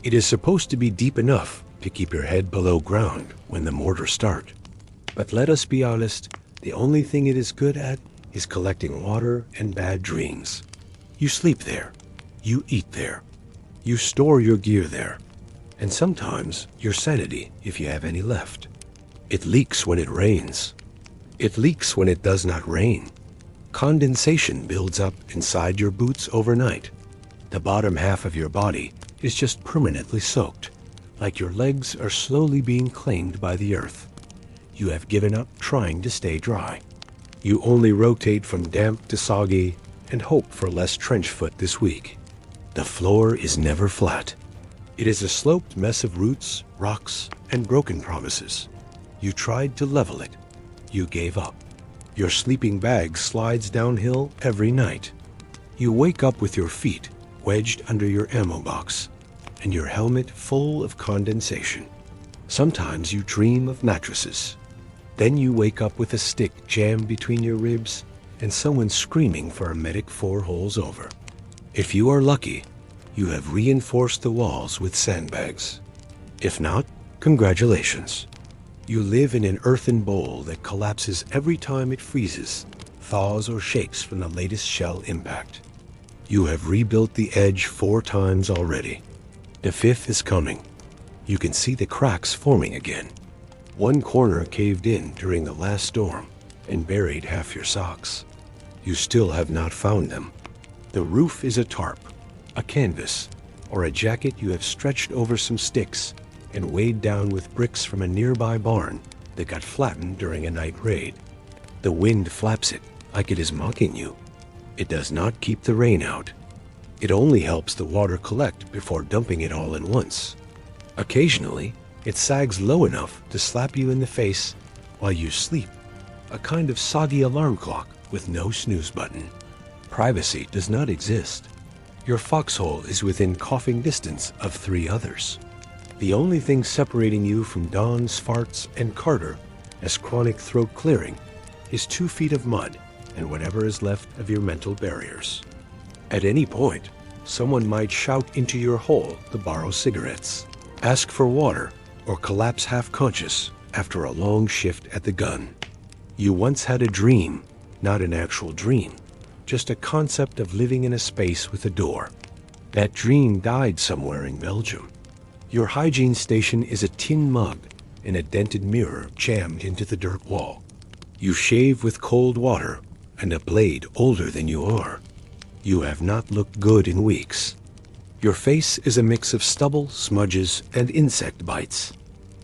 It is supposed to be deep enough to keep your head below ground when the mortar start. But let us be honest, the only thing it is good at is collecting water and bad dreams. You sleep there. You eat there. You store your gear there. And sometimes your sanity, if you have any left. It leaks when it rains. It leaks when it does not rain. Condensation builds up inside your boots overnight. The bottom half of your body is just permanently soaked, like your legs are slowly being claimed by the earth. You have given up trying to stay dry. You only rotate from damp to soggy and hope for less trench foot this week. The floor is never flat. It is a sloped mess of roots, rocks, and broken promises. You tried to level it. You gave up. Your sleeping bag slides downhill every night. You wake up with your feet wedged under your ammo box and your helmet full of condensation. Sometimes you dream of mattresses. Then you wake up with a stick jammed between your ribs and someone screaming for a medic 4 holes over. If you are lucky, you have reinforced the walls with sandbags. If not, congratulations. You live in an earthen bowl that collapses every time it freezes, thaws, or shakes from the latest shell impact. You have rebuilt the edge 4 times already. The 5th is coming. You can see the cracks forming again. One corner caved in during the last storm and buried half your socks. You still have not found them. The roof is a tarp, a canvas, or a jacket you have stretched over some sticks and weighed down with bricks from a nearby barn that got flattened during a night raid. The wind flaps it like it is mocking you. It does not keep the rain out. It only helps the water collect before dumping it all at once. Occasionally, it sags low enough to slap you in the face while you sleep, a kind of soggy alarm clock with no snooze button. Privacy does not exist. Your foxhole is within coughing distance of 3 others. The only thing separating you from Don's farts and Carter as chronic throat clearing is 2 feet of mud and whatever is left of your mental barriers. At any point, someone might shout into your hole to borrow cigarettes, ask for water, or collapse half-conscious after a long shift at the gun. You once had a dream, not an actual dream, just a concept of living in a space with a door. That dream died somewhere in Belgium. Your hygiene station is a tin mug and a dented mirror jammed into the dirt wall. You shave with cold water and a blade older than you are. You have not looked good in weeks. Your face is a mix of stubble, smudges, and insect bites.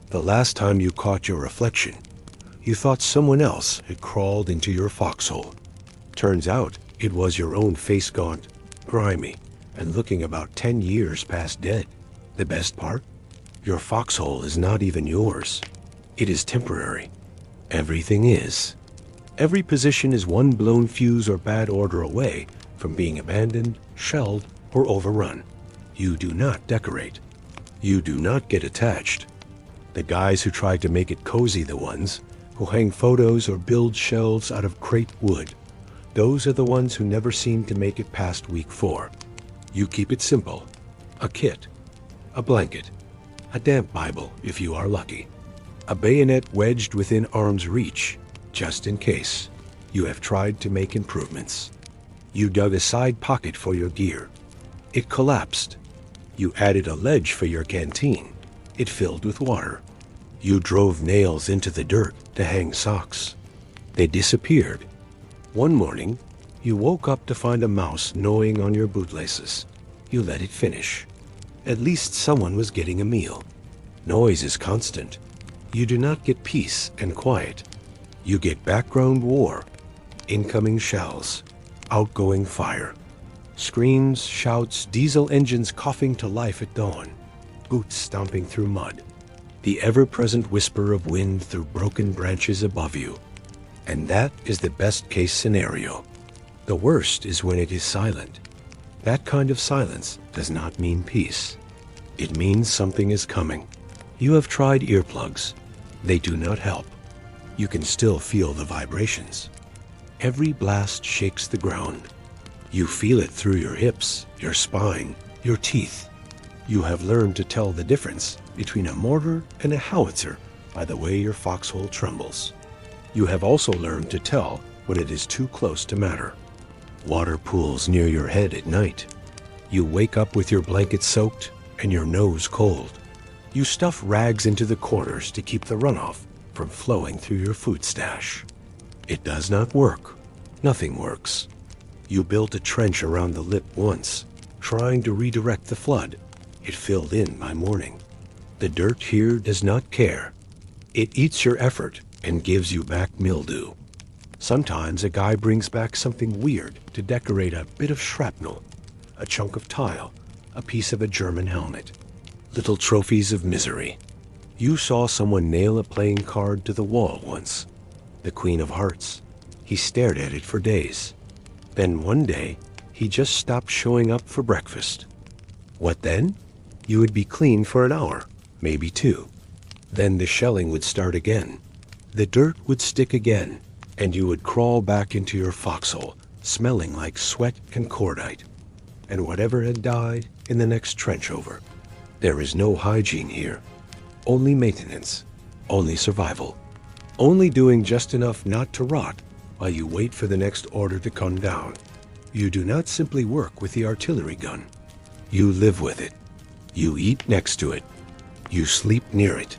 The last time you caught your reflection, you thought someone else had crawled into your foxhole. Turns out it was your own face gaunt, grimy, and looking about 10 years past dead. The best part? Your foxhole is not even yours. It is temporary. Everything is. Every position is one blown fuse or bad order away from being abandoned, shelled, or overrun. You do not decorate. You do not get attached. The guys who try to make it cozy, the ones who hang photos or build shelves out of crepe wood, those are the ones who never seem to make it past week 4. You keep it simple. A kit. A blanket. A damp Bible, if you are lucky. A bayonet wedged within arm's reach, just in case. You have tried to make improvements. You dug a side pocket for your gear. It collapsed. You added a ledge for your canteen. It filled with water. You drove nails into the dirt to hang socks. They disappeared. One morning, you woke up to find a mouse gnawing on your bootlaces. You let it finish. At least someone was getting a meal. Noise is constant, You do not get peace and quiet. You get background war, incoming shells, outgoing fire, screams, shouts, diesel engines coughing to life at dawn, boots stomping through mud, the ever-present whisper of wind through broken branches above you. And that is the best-case scenario. The worst is when it is silent. That kind of silence does not mean peace. It means something is coming. You have tried earplugs. They do not help. You can still feel the vibrations. Every blast shakes the ground. You feel it through your hips, your spine, your teeth. You have learned to tell the difference between a mortar and a howitzer by the way your foxhole trembles. You have also learned to tell when it is too close to matter. Water pools near your head at night. You wake up with your blanket soaked and your nose cold. You stuff rags into the corners to keep the runoff from flowing through your food stash. It does not work. Nothing works. You built a trench around the lip once, trying to redirect the flood. It filled in by morning. The dirt here does not care. It eats your effort and gives you back mildew. Sometimes a guy brings back something weird to decorate: a bit of shrapnel, a chunk of tile, a piece of a German helmet. Little trophies of misery. You saw someone nail a playing card to the wall once. The Queen of Hearts. He stared at it for days. Then one day, he just stopped showing up for breakfast. What then? You would be clean for an hour, maybe two. Then the shelling would start again. The dirt would stick again, and you would crawl back into your foxhole, smelling like sweat and cordite, and whatever had died in the next trench over. There is no hygiene here. Only maintenance. Only survival. Only doing just enough not to rot while you wait for the next order to come down. You do not simply work with the artillery gun. You live with it. You eat next to it. You sleep near it.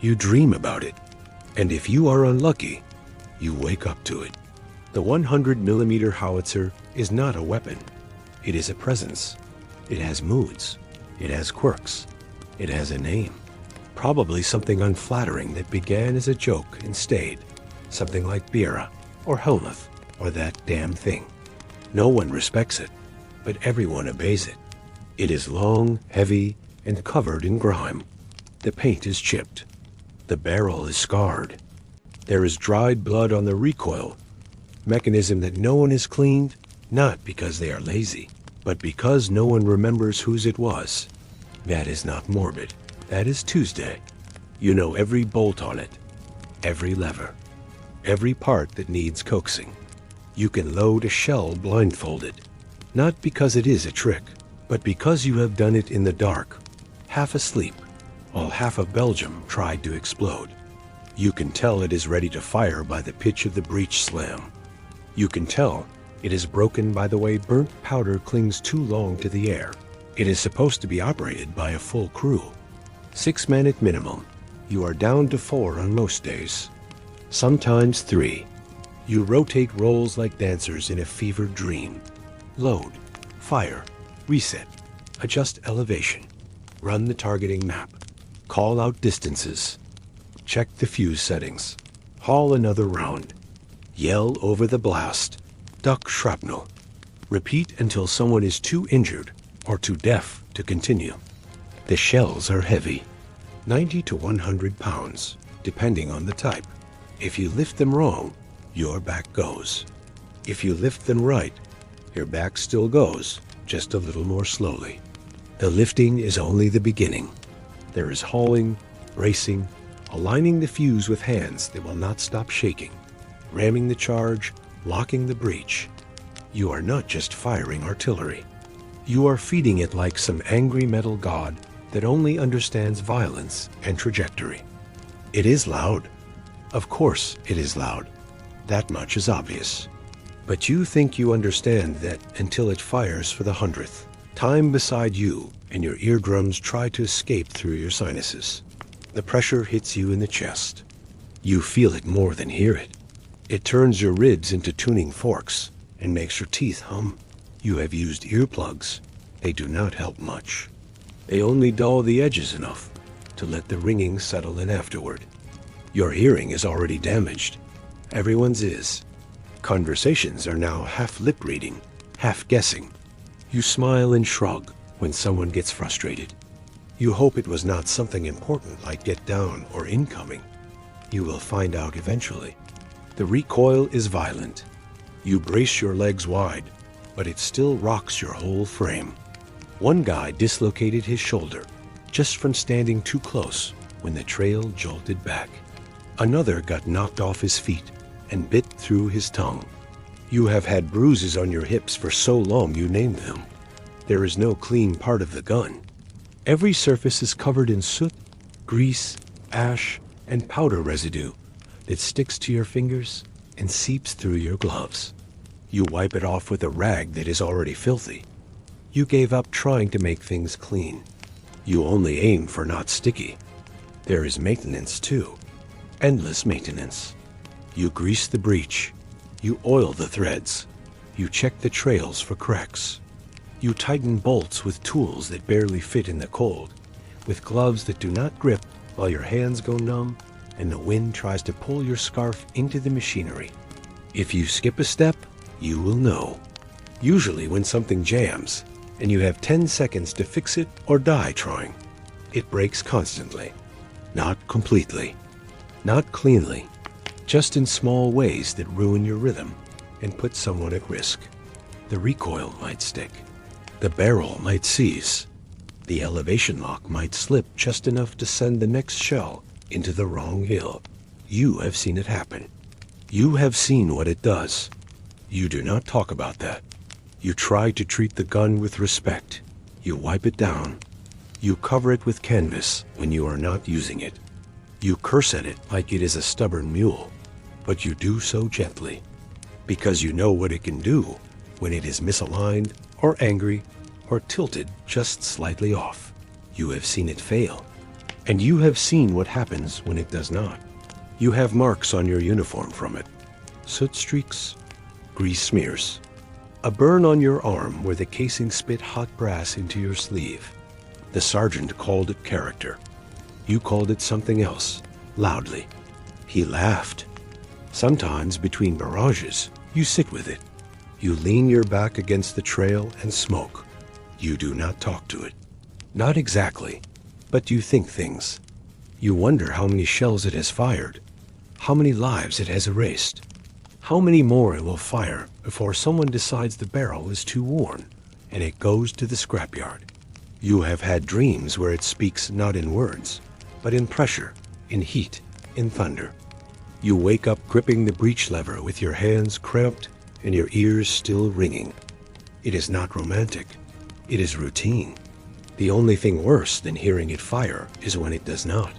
You dream about it. And if you are unlucky, you wake up to it. The 100mm howitzer is not a weapon. It is a presence. It has moods. It has quirks. It has a name. Probably something unflattering that began as a joke and stayed. Something like Bira, or Helmuth, or that damn thing. No one respects it, but everyone obeys it. It is long, heavy, and covered in grime. The paint is chipped. The barrel is scarred. There is dried blood on the recoil, mechanism that no one has cleaned, not because they are lazy, but because no one remembers whose it was. That is not morbid. That is Tuesday. You know every bolt on it, every lever, every part that needs coaxing. You can load a shell blindfolded, not because it is a trick, but because you have done it in the dark, half asleep, while half of Belgium tried to explode. You can tell it is ready to fire by the pitch of the breech slam. You can tell it is broken by the way burnt powder clings too long to the air. It is supposed to be operated by a full crew. 6 men at minimum. You are down to 4 on most days. Sometimes 3. You rotate roles like dancers in a fevered dream. Load, fire, reset, adjust elevation, run the targeting map, call out distances, check the fuse settings, haul another round, yell over the blast, duck shrapnel. Repeat until someone is too injured or too deaf to continue. The shells are heavy, 90 to 100 pounds, depending on the type. If you lift them wrong, your back goes. If you lift them right, your back still goes, just a little more slowly. The lifting is only the beginning. There is hauling, bracing, aligning the fuse with hands that will not stop shaking, ramming the charge, locking the breech. You are not just firing artillery. You are feeding it like some angry metal god that only understands violence and trajectory. It is loud. Of course it is loud. That much is obvious. But you think you understand that until it fires for the 100th. Time beside you and your eardrums try to escape through your sinuses. The pressure hits you in the chest. You feel it more than hear it. It turns your ribs into tuning forks and makes your teeth hum. You have used earplugs. They do not help much. They only dull the edges enough to let the ringing settle in afterward. Your hearing is already damaged. Everyone's is. Conversations are now half lip reading, half guessing. You smile and shrug when someone gets frustrated. You hope it was not something important like get down or incoming. You will find out eventually. The recoil is violent. You brace your legs wide, but it still rocks your whole frame. One guy dislocated his shoulder just from standing too close when the trail jolted back. Another got knocked off his feet and bit through his tongue. You have had bruises on your hips for so long you named them. There is no clean part of the gun. Every surface is covered in soot, grease, ash, and powder residue that sticks to your fingers and seeps through your gloves. You wipe it off with a rag that is already filthy. You gave up trying to make things clean. You only aim for not sticky. There is maintenance too. Endless maintenance. You grease the breech. You oil the threads. You check the trails for cracks. You tighten bolts with tools that barely fit in the cold, with gloves that do not grip while your hands go numb and the wind tries to pull your scarf into the machinery. If you skip a step, you will know. Usually when something jams, and you have 10 seconds to fix it or die trying. It breaks constantly. Not completely. Not cleanly. Just in small ways that ruin your rhythm and put someone at risk. The recoil might stick. The barrel might seize. The elevation lock might slip just enough to send the next shell into the wrong hill. You have seen it happen. You have seen what it does. You do not talk about that. You try to treat the gun with respect. You wipe it down. You cover it with canvas when you are not using it. You curse at it like it is a stubborn mule, but you do so gently, because you know what it can do when it is misaligned or angry or tilted just slightly off. You have seen it fail, and you have seen what happens when it does not. You have marks on your uniform from it. Soot streaks, grease smears. A burn on your arm where the casing spit hot brass into your sleeve. The sergeant called it character. You called it something else, loudly. He laughed. Sometimes between barrages, you sit with it. You lean your back against the trail and smoke. You do not talk to it. Not exactly, but you think things. You wonder how many shells it has fired, how many lives it has erased, how many more it will fire before someone decides the barrel is too worn and it goes to the scrapyard. You have had dreams where it speaks not in words, but in pressure, in heat, in thunder. You wake up gripping the breech lever with your hands cramped and your ears still ringing. It is not romantic. It is routine. The only thing worse than hearing it fire is when it does not.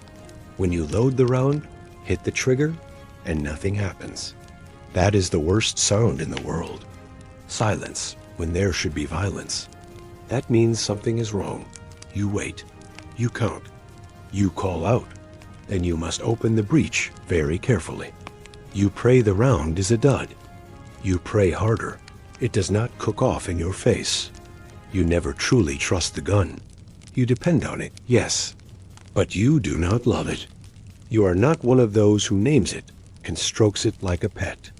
When you load the round, hit the trigger, and nothing happens. That is the worst sound in the world. Silence when there should be violence. That means something is wrong. You wait. You count. You call out. Then you must open the breech very carefully. You pray the round is a dud. You pray harder. It does not cook off in your face. You never truly trust the gun. You depend on it, yes, but you do not love it. You are not one of those who names it and strokes it like a pet.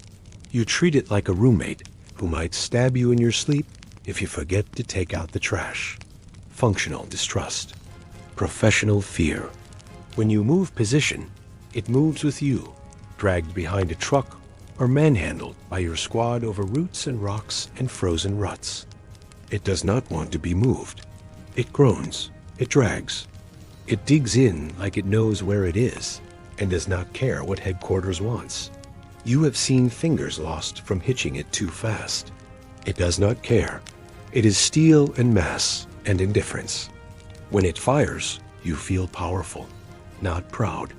You treat it like a roommate who might stab you in your sleep if you forget to take out the trash. Functional distrust. Professional fear. When you move position, it moves with you, dragged behind a truck or manhandled by your squad over roots and rocks and frozen ruts. It does not want to be moved. It groans. It drags. It digs in like it knows where it is and does not care what headquarters wants. You have seen fingers lost from hitching it too fast. It does not care. It is steel and mass and indifference. When it fires, you feel powerful, not proud,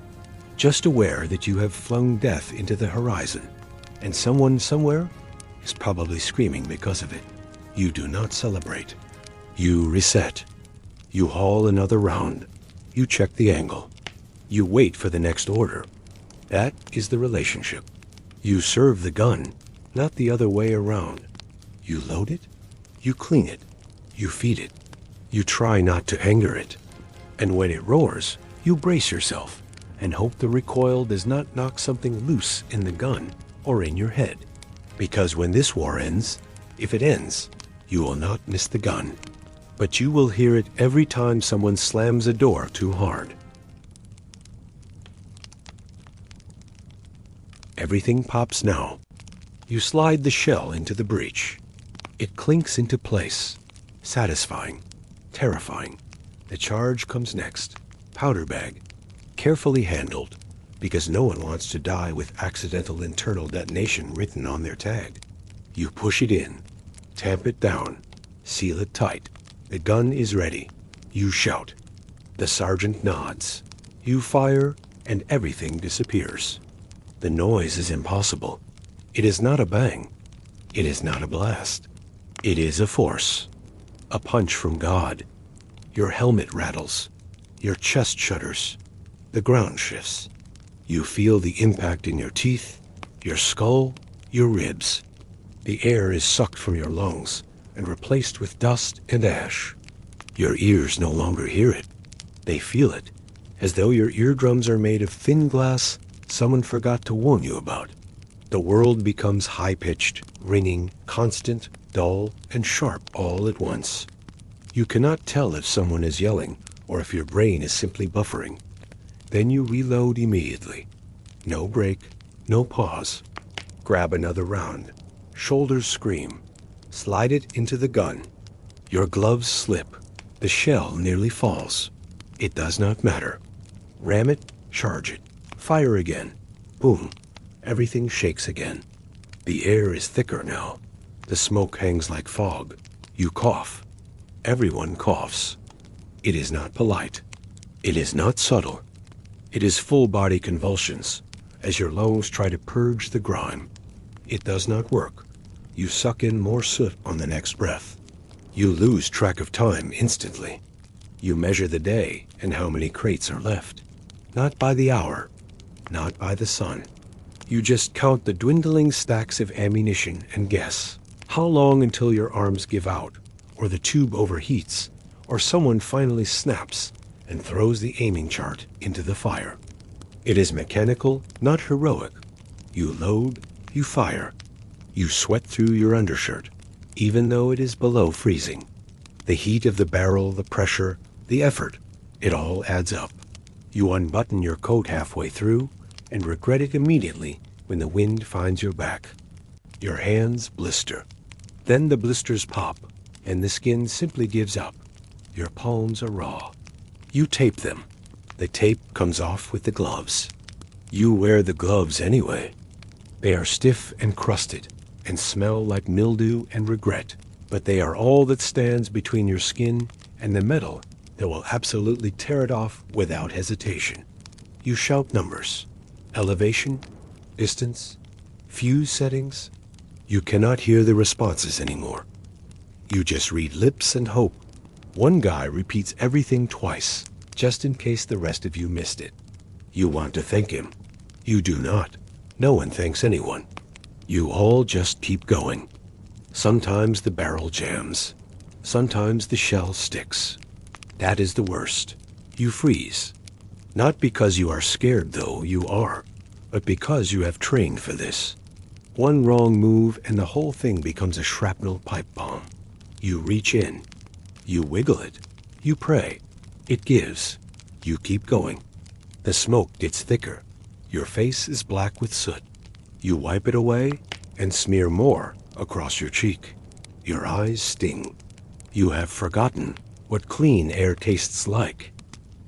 just aware that you have flung death into the horizon, and someone somewhere is probably screaming because of it. You do not celebrate. You reset. You haul another round. You check the angle. You wait for the next order. That is the relationship. You serve the gun, not the other way around. You load it. You clean it. You feed it. You try not to anger it. And when it roars, you brace yourself and hope the recoil does not knock something loose in the gun or in your head. Because when this war ends, if it ends, you will not miss the gun, but you will hear it every time someone slams a door too hard. Everything pops now. You slide the shell into the breech. It clinks into place. Satisfying. Terrifying. The charge comes next. Powder bag. Carefully handled, because no one wants to die with accidental internal detonation written on their tag. You push it in. Tamp it down. Seal it tight. The gun is ready. You shout. The sergeant nods. You fire, and everything disappears. The noise is impossible. It is not a bang. It is not a blast. It is a force. A punch from God. Your helmet rattles. Your chest shudders. The ground shifts. You feel the impact in your teeth, your skull, your ribs. The air is sucked from your lungs and replaced with dust and ash. Your ears no longer hear it. They feel it, as though your eardrums are made of thin glass someone forgot to warn you about. The world becomes high-pitched, ringing, constant, dull, and sharp all at once. You cannot tell if someone is yelling or if your brain is simply buffering. Then you reload immediately. No break, no pause. Grab another round. Shoulders scream. Slide it into the gun. Your gloves slip. The shell nearly falls. It does not matter. Ram it, charge it. Fire again. Boom. Everything shakes again. The air is thicker now. The smoke hangs like fog. You cough. Everyone coughs. It is not polite. It is not subtle. It is full-body convulsions, as your lungs try to purge the grime. It does not work. You suck in more soot on the next breath. You lose track of time instantly. You measure the day and how many crates are left. Not by the hour, not by the sun. You just count the dwindling stacks of ammunition and guess. How long until your arms give out, or the tube overheats, or someone finally snaps and throws the aiming chart into the fire. It is mechanical, not heroic. You load, you fire. You sweat through your undershirt, even though it is below freezing. The heat of the barrel, the pressure, the effort, it all adds up. You unbutton your coat halfway through and regret it immediately when the wind finds your back. Your hands blister. Then the blisters pop, and the skin simply gives up. Your palms are raw. You tape them. The tape comes off with the gloves. You wear the gloves anyway. They are stiff and crusted, and smell like mildew and regret, but they are all that stands between your skin and the metal that will absolutely tear it off without hesitation. You shout numbers, elevation, distance, fuse settings. You cannot hear the responses anymore. You just read lips and hope. One guy repeats everything twice, just in case the rest of you missed it. You want to thank him. You do not. No one thanks anyone. You all just keep going. Sometimes the barrel jams. Sometimes the shell sticks. That is the worst. You freeze. Not because you are scared, though you are, but because you have trained for this. One wrong move and the whole thing becomes a shrapnel pipe bomb. You reach in. You wiggle it. You pray. It gives. You keep going. The smoke gets thicker. Your face is black with soot. You wipe it away and smear more across your cheek. Your eyes sting. You have forgotten what clean air tastes like.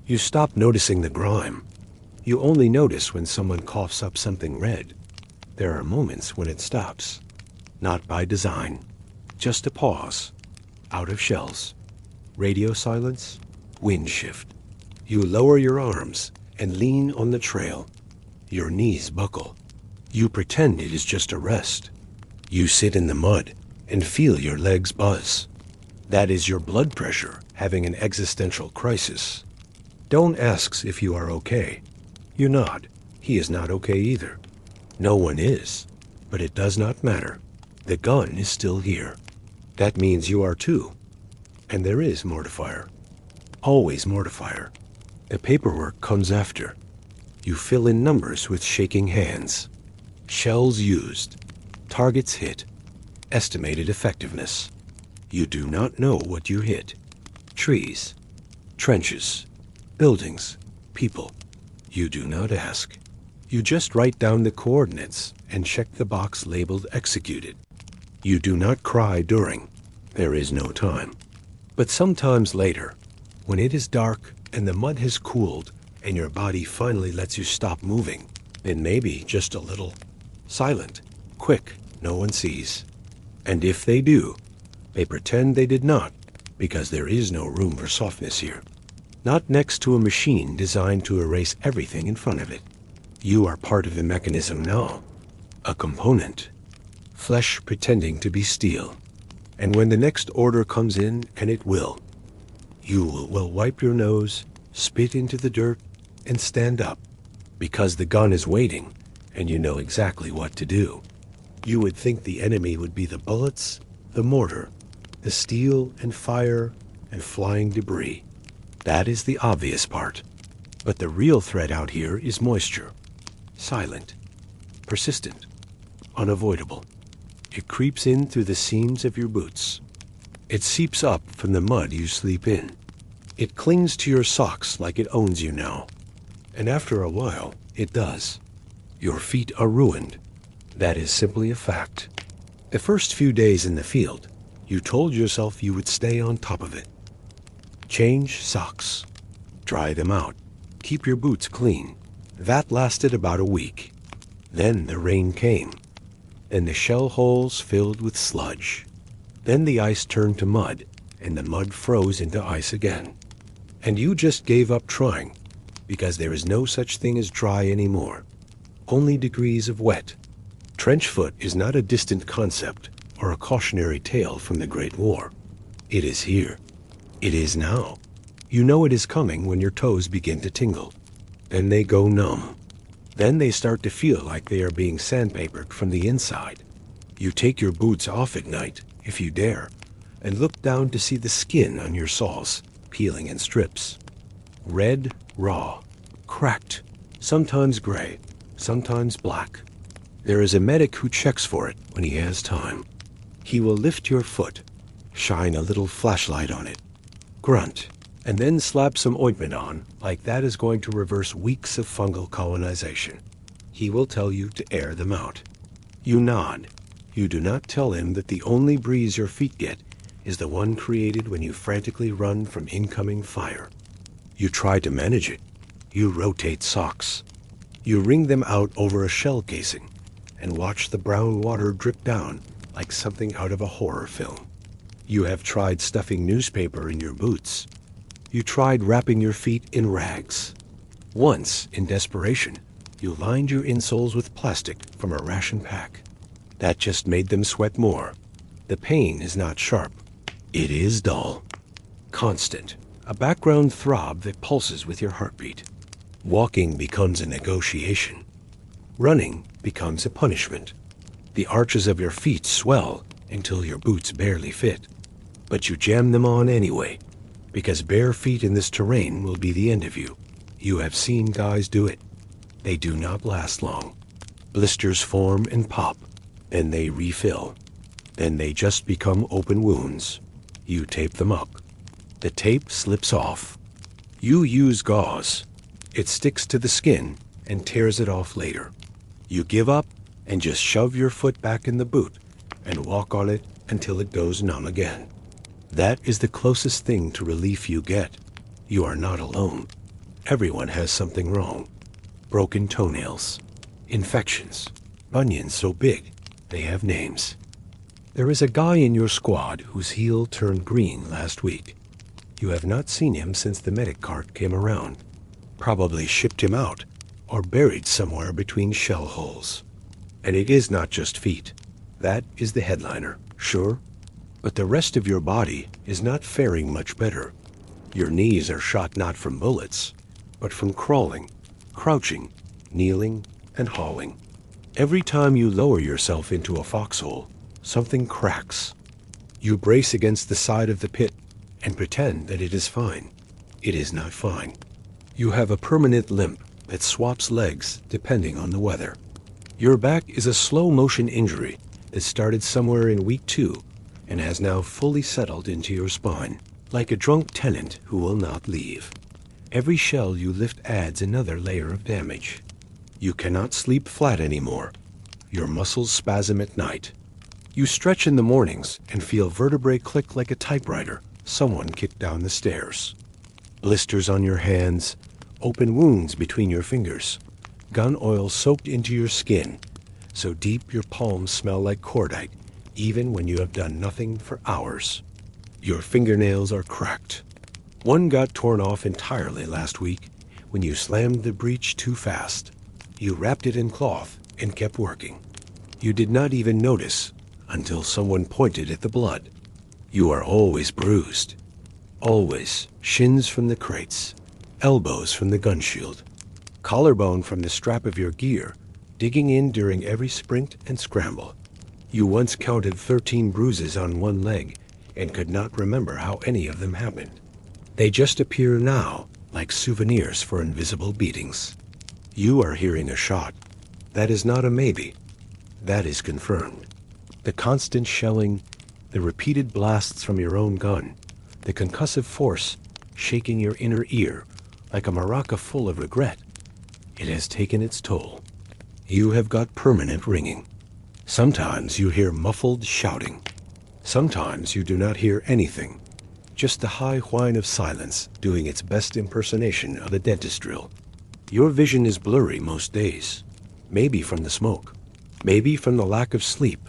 You stop noticing the grime. You only notice when someone coughs up something red. There are moments when it stops. Not by design. Just a pause. Out of shells. Radio silence. Wind shift. You lower your arms and lean on the trail. Your knees buckle. You pretend it is just a rest. You sit in the mud and feel your legs buzz. That is your blood pressure having an existential crisis. Don asks if you are okay. You nod. He is not okay either. No one is, but it does not matter. The gun is still here. That means you are too. And there is mortifier. Always mortifier. The paperwork comes after. You fill in numbers with shaking hands. Shells used. Targets hit. Estimated effectiveness. You do not know what you hit. Trees. Trenches. Buildings. People. You do not ask. You just write down the coordinates and check the box labeled executed. You do not cry during. There is no time. But sometimes later, when it is dark and the mud has cooled and your body finally lets you stop moving, then maybe just a little. Silent. Quick. No one sees. And if they do, they pretend they did not, because there is no room for softness here. Not next to a machine designed to erase everything in front of it. You are part of the mechanism now. A component. Flesh pretending to be steel. And when the next order comes in, and it will, you will wipe your nose, spit into the dirt, and stand up, because the gun is waiting, and you know exactly what to do. You would think the enemy would be the bullets, the mortar, the steel and fire and flying debris. That is the obvious part. But the real threat out here is moisture. Silent, persistent, unavoidable. It creeps in through the seams of your boots. It seeps up from the mud you sleep in. It clings to your socks like it owns you now. And after a while, it does. Your feet are ruined. That is simply a fact. The first few days in the field, you told yourself you would stay on top of it. Change socks. Dry them out. Keep your boots clean. That lasted about a week. Then the rain came. Then the shell holes filled with sludge. Then the ice turned to mud, and the mud froze into ice again. And you just gave up trying, because there is no such thing as dry anymore. Only degrees of wet. Trench foot is not a distant concept or a cautionary tale from the Great War. It is here. It is now. You know it is coming when your toes begin to tingle. Then they go numb. Then they start to feel like they are being sandpapered from the inside. You take your boots off at night, if you dare, and look down to see the skin on your soles, peeling in strips. Red, raw, cracked, sometimes gray, sometimes black. There is a medic who checks for it when he has time. He will lift your foot, shine a little flashlight on it, grunt, and then slap some ointment on, like that is going to reverse weeks of fungal colonization. He will tell you to air them out. You nod. You do not tell him that the only breeze your feet get is the one created when you frantically run from incoming fire. You try to manage it. You rotate socks. You wring them out over a shell casing and watch the brown water drip down like something out of a horror film. You have tried stuffing newspaper in your boots. You tried wrapping your feet in rags. Once, in desperation, you lined your insoles with plastic from a ration pack. That just made them sweat more. The pain is not sharp. It is dull. Constant. A background throb that pulses with your heartbeat. Walking becomes a negotiation. Running becomes a punishment. The arches of your feet swell until your boots barely fit. But you jam them on anyway, because bare feet in this terrain will be the end of you. You have seen guys do it. They do not last long. Blisters form and pop. Then they refill. Then they just become open wounds. You tape them up. The tape slips off. You use gauze. It sticks to the skin and tears it off later. You give up and just shove your foot back in the boot and walk on it until it goes numb again. That is the closest thing to relief you get. You are not alone. Everyone has something wrong. Broken toenails, infections, bunions so big they have names. There is a guy in your squad whose heel turned green last week. You have not seen him since the medic cart came around. Probably shipped him out or buried somewhere between shell holes. And it is not just feet. That is the headliner, sure. But the rest of your body is not faring much better. Your knees are shot not from bullets, but from crawling, crouching, kneeling, and hauling. Every time you lower yourself into a foxhole, something cracks. You brace against the side of the pit and pretend that it is fine. It is not fine. You have a permanent limp that swaps legs depending on the weather. Your back is a slow-motion injury that started somewhere in week 2 and has now fully settled into your spine, like a drunk tenant who will not leave. Every shell you lift adds another layer of damage. You cannot sleep flat anymore. Your muscles spasm at night. You stretch in the mornings and feel vertebrae click like a typewriter someone kicked down the stairs. Blisters on your hands, open wounds between your fingers, gun oil soaked into your skin, so deep your palms smell like cordite, even when you have done nothing for hours. Your fingernails are cracked. One got torn off entirely last week when you slammed the breech too fast. You wrapped it in cloth and kept working. You did not even notice until someone pointed at the blood. You are always bruised. Always shins from the crates, elbows from the gun shield, collarbone from the strap of your gear, digging in during every sprint and scramble. You once counted 13 bruises on one leg and could not remember how any of them happened. They just appear now like souvenirs for invisible beatings. You are hearing a shot. That is not a maybe. That is confirmed. The constant shelling, the repeated blasts from your own gun, the concussive force shaking your inner ear like a maraca full of regret. It has taken its toll. You have got permanent ringing. Sometimes you hear muffled shouting. Sometimes you do not hear anything, just the high whine of silence doing its best impersonation of a dentist drill. Your vision is blurry most days, maybe from the smoke, maybe from the lack of sleep,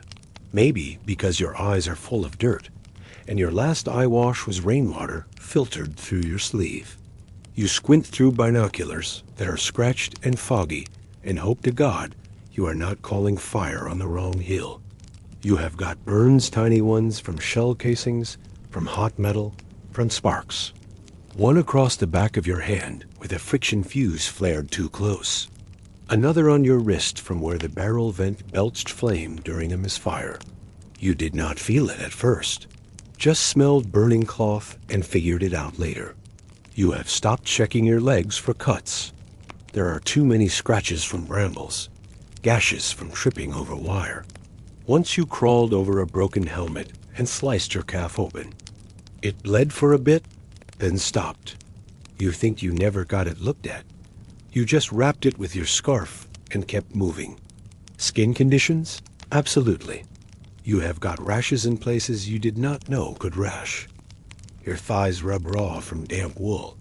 maybe because your eyes are full of dirt, and your last eye wash was rainwater filtered through your sleeve. You squint through binoculars that are scratched and foggy and hope to God you are not calling fire on the wrong hill. You have got burns, tiny ones, from shell casings, from hot metal, from sparks. One across the back of your hand where the friction fuse flared too close. Another on your wrist from where the barrel vent belched flame during a misfire. You did not feel it at first, just smelled burning cloth and figured it out later. You have stopped checking your legs for cuts. There are too many scratches from brambles, gashes from tripping over wire. Once you crawled over a broken helmet and sliced your calf open. It bled for a bit, then stopped. You think you never got it looked at. You just wrapped it with your scarf and kept moving. Skin conditions? Absolutely. You have got rashes in places you did not know could rash. Your thighs rub raw from damp wool.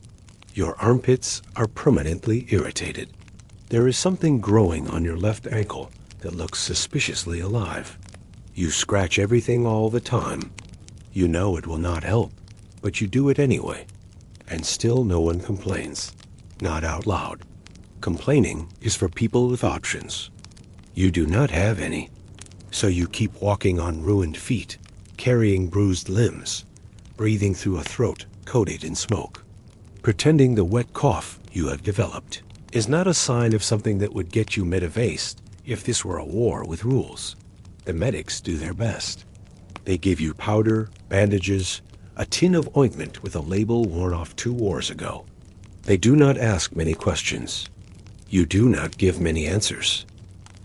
Your armpits are permanently irritated. There is something growing on your left ankle that looks suspiciously alive. You scratch everything all the time. You know it will not help, but you do it anyway. And still no one complains. Not out loud. Complaining is for people with options. You do not have any. So you keep walking on ruined feet, carrying bruised limbs, breathing through a throat coated in smoke. Pretending the wet cough you have developed is not a sign of something that would get you medevaced if this were a war with rules. The medics do their best. They give you powder, bandages, a tin of ointment with a label worn off 2 wars ago. They do not ask many questions. You do not give many answers.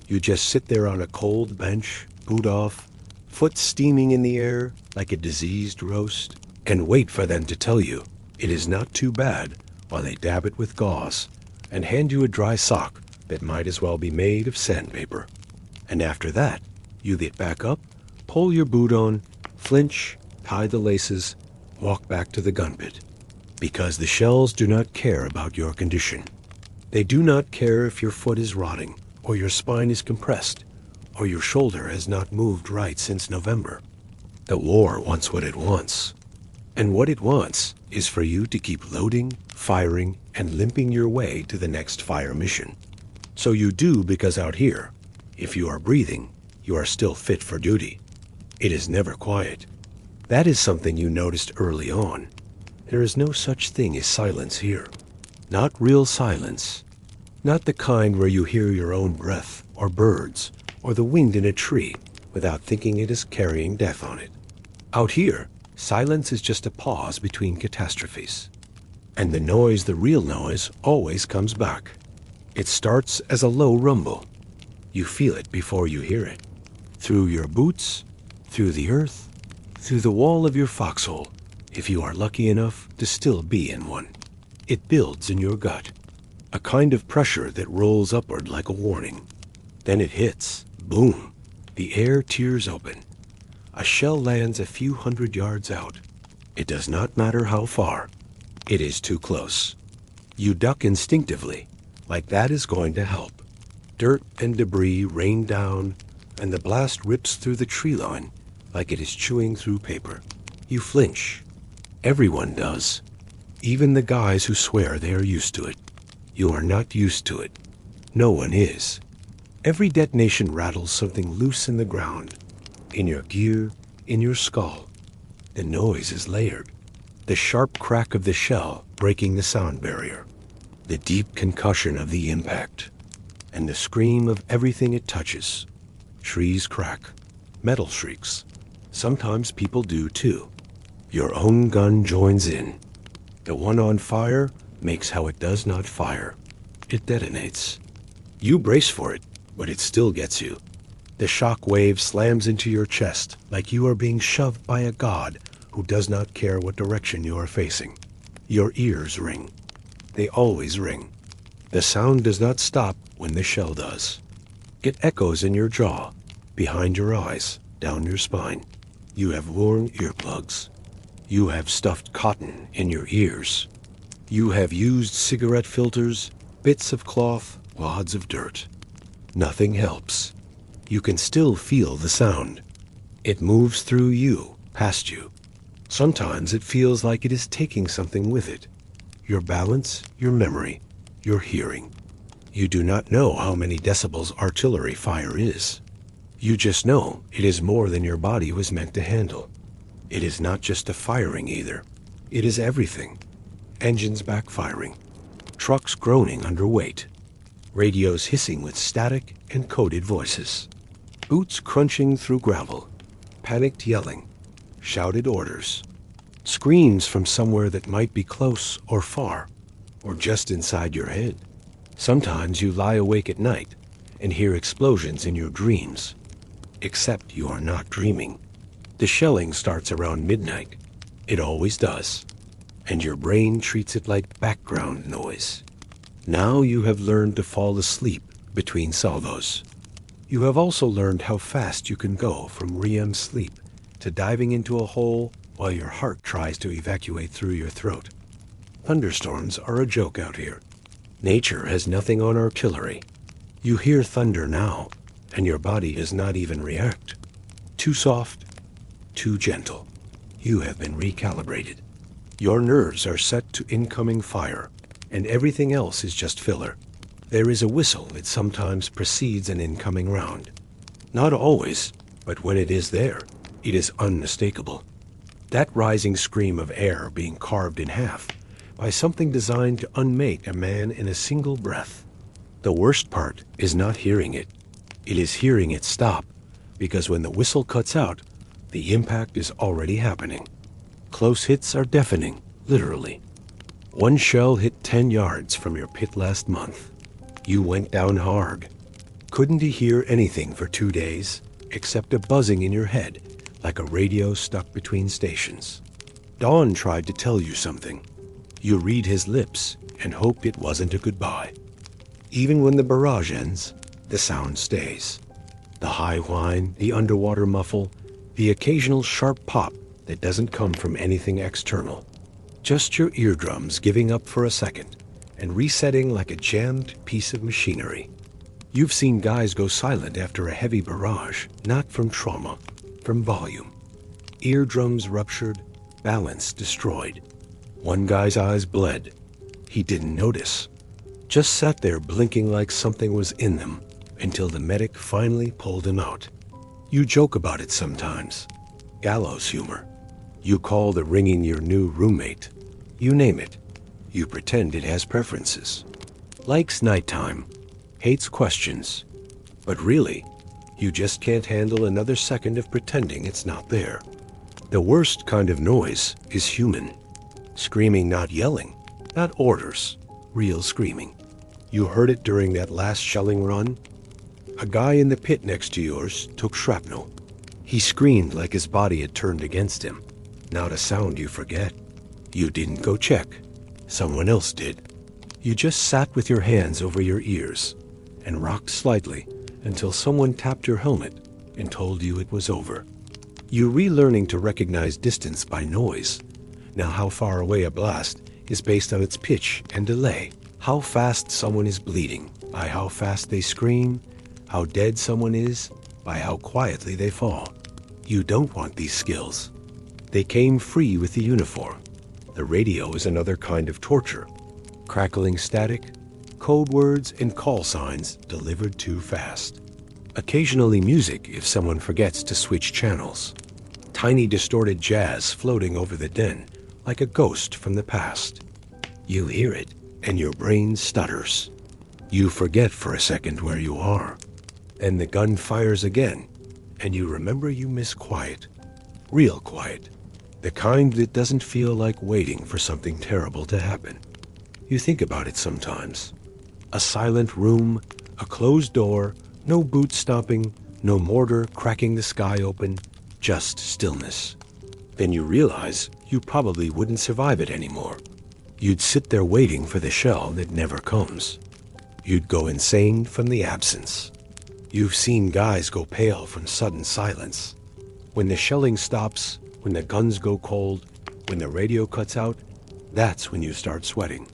You just sit there on a cold bench, boot off, foot steaming in the air like a diseased roast, and wait for them to tell you it is not too bad while they dab it with gauze and hand you a dry sock that might as well be made of sandpaper. And after that, you get back up, pull your boot on, flinch, tie the laces, walk back to the gun pit. Because the shells do not care about your condition. They do not care if your foot is rotting, or your spine is compressed, or your shoulder has not moved right since November. The war wants what it wants. And what it wants is for you to keep loading, firing, and limping your way to the next fire mission. So you do, because out here, if you are breathing, you are still fit for duty. It is never quiet. That is something you noticed early on. There is no such thing as silence here. Not real silence. Not the kind where you hear your own breath, or birds, or the wind in a tree, without thinking it is carrying death on it. Out here, silence is just a pause between catastrophes. And the noise, the real noise, always comes back. It starts as a low rumble. You feel it before you hear it. Through your boots, through the earth, through the wall of your foxhole, if you are lucky enough to still be in one. It builds in your gut, a kind of pressure that rolls upward like a warning. Then it hits. Boom. The air tears open. A shell lands a few 100 yards out. It does not matter how far. It is too close. You duck instinctively, like that is going to help. Dirt and debris rain down, and the blast rips through the tree line like it is chewing through paper. You flinch. Everyone does. Even the guys who swear they are used to it. You are not used to it. No one is. Every detonation rattles something loose in the ground, in your gear, in your skull. The noise is layered. The sharp crack of the shell breaking the sound barrier. The deep concussion of the impact. And the scream of everything it touches. Trees crack. Metal shrieks. Sometimes people do too. Your own gun joins in. The one on fire makes how it does not fire. It detonates. You brace for it, but it still gets you. The shock wave slams into your chest like you are being shoved by a god who does not care what direction you are facing. Your ears ring. They always ring. The sound does not stop when the shell does. It echoes in your jaw, behind your eyes, down your spine. You have worn earplugs. You have stuffed cotton in your ears. You have used cigarette filters, bits of cloth, wads of dirt. Nothing helps. You can still feel the sound. It moves through you, past you. Sometimes it feels like it is taking something with it. Your balance, your memory, your hearing. You do not know how many decibels artillery fire is. You just know it is more than your body was meant to handle. It is not just a firing either. It is everything. Engines backfiring. Trucks groaning under weight. Radios hissing with static and coded voices. Boots crunching through gravel. Panicked yelling. Shouted orders. Screams from somewhere that might be close or far, or just inside your head. Sometimes you lie awake at night and hear explosions in your dreams. Except you are not dreaming. The shelling starts around midnight. It always does. And your brain treats it like background noise. Now you have learned to fall asleep between salvos. You have also learned how fast you can go from REM sleep to diving into a hole while your heart tries to evacuate through your throat. Thunderstorms are a joke out here. Nature has nothing on artillery. You hear thunder now, and your body does not even react. Too soft, too gentle. You have been recalibrated. Your nerves are set to incoming fire, and everything else is just filler. There is a whistle that sometimes precedes an incoming round. Not always, but when it is there, it is unmistakable. That rising scream of air being carved in half by something designed to unmake a man in a single breath. The worst part is not hearing it. It is hearing it stop, because when the whistle cuts out, the impact is already happening. Close hits are deafening, literally. One shell hit 10 yards from your pit last month. You went down hard. Couldn't hear anything for 2 days, except a buzzing in your head, like a radio stuck between stations. Dawn tried to tell you something. You read his lips and hope it wasn't a goodbye. Even when the barrage ends, the sound stays. The high whine, the underwater muffle, the occasional sharp pop that doesn't come from anything external. Just your eardrums giving up for a second and resetting like a jammed piece of machinery. You've seen guys go silent after a heavy barrage, not from trauma, from volume. Eardrums ruptured, balance destroyed. One guy's eyes bled. He didn't notice. Just sat there blinking like something was in them until the medic finally pulled him out. You joke about it sometimes. Gallows humor. You call the ringing your new roommate. You name it. You pretend it has preferences. Likes nighttime. Hates questions. But really, you just can't handle another second of pretending it's not there. The worst kind of noise is human. Screaming, not yelling. Not orders. Real screaming. You heard it during that last shelling run? A guy in the pit next to yours took shrapnel. He screamed like his body had turned against him. Not a sound you forget. You didn't go check. Someone else did. You just sat with your hands over your ears and rocked slightly until someone tapped your helmet and told you it was over. You're relearning to recognize distance by noise. Now how far away a blast is based on its pitch and delay. How fast someone is bleeding by how fast they scream. How dead someone is by how quietly they fall. You don't want these skills. They came free with the uniform. The radio is another kind of torture. Crackling static, code words, and call signs delivered too fast. Occasionally music if someone forgets to switch channels. Tiny distorted jazz floating over the den like a ghost from the past. You hear it, and your brain stutters. You forget for a second where you are. And the gun fires again, and you remember you miss quiet. Real quiet. The kind that doesn't feel like waiting for something terrible to happen. You think about it sometimes. A silent room, a closed door, no boot stomping, no mortar cracking the sky open, just stillness. Then you realize you probably wouldn't survive it anymore. You'd sit there waiting for the shell that never comes. You'd go insane from the absence. You've seen guys go pale from sudden silence. When the shelling stops, when the guns go cold, when the radio cuts out, that's when you start sweating.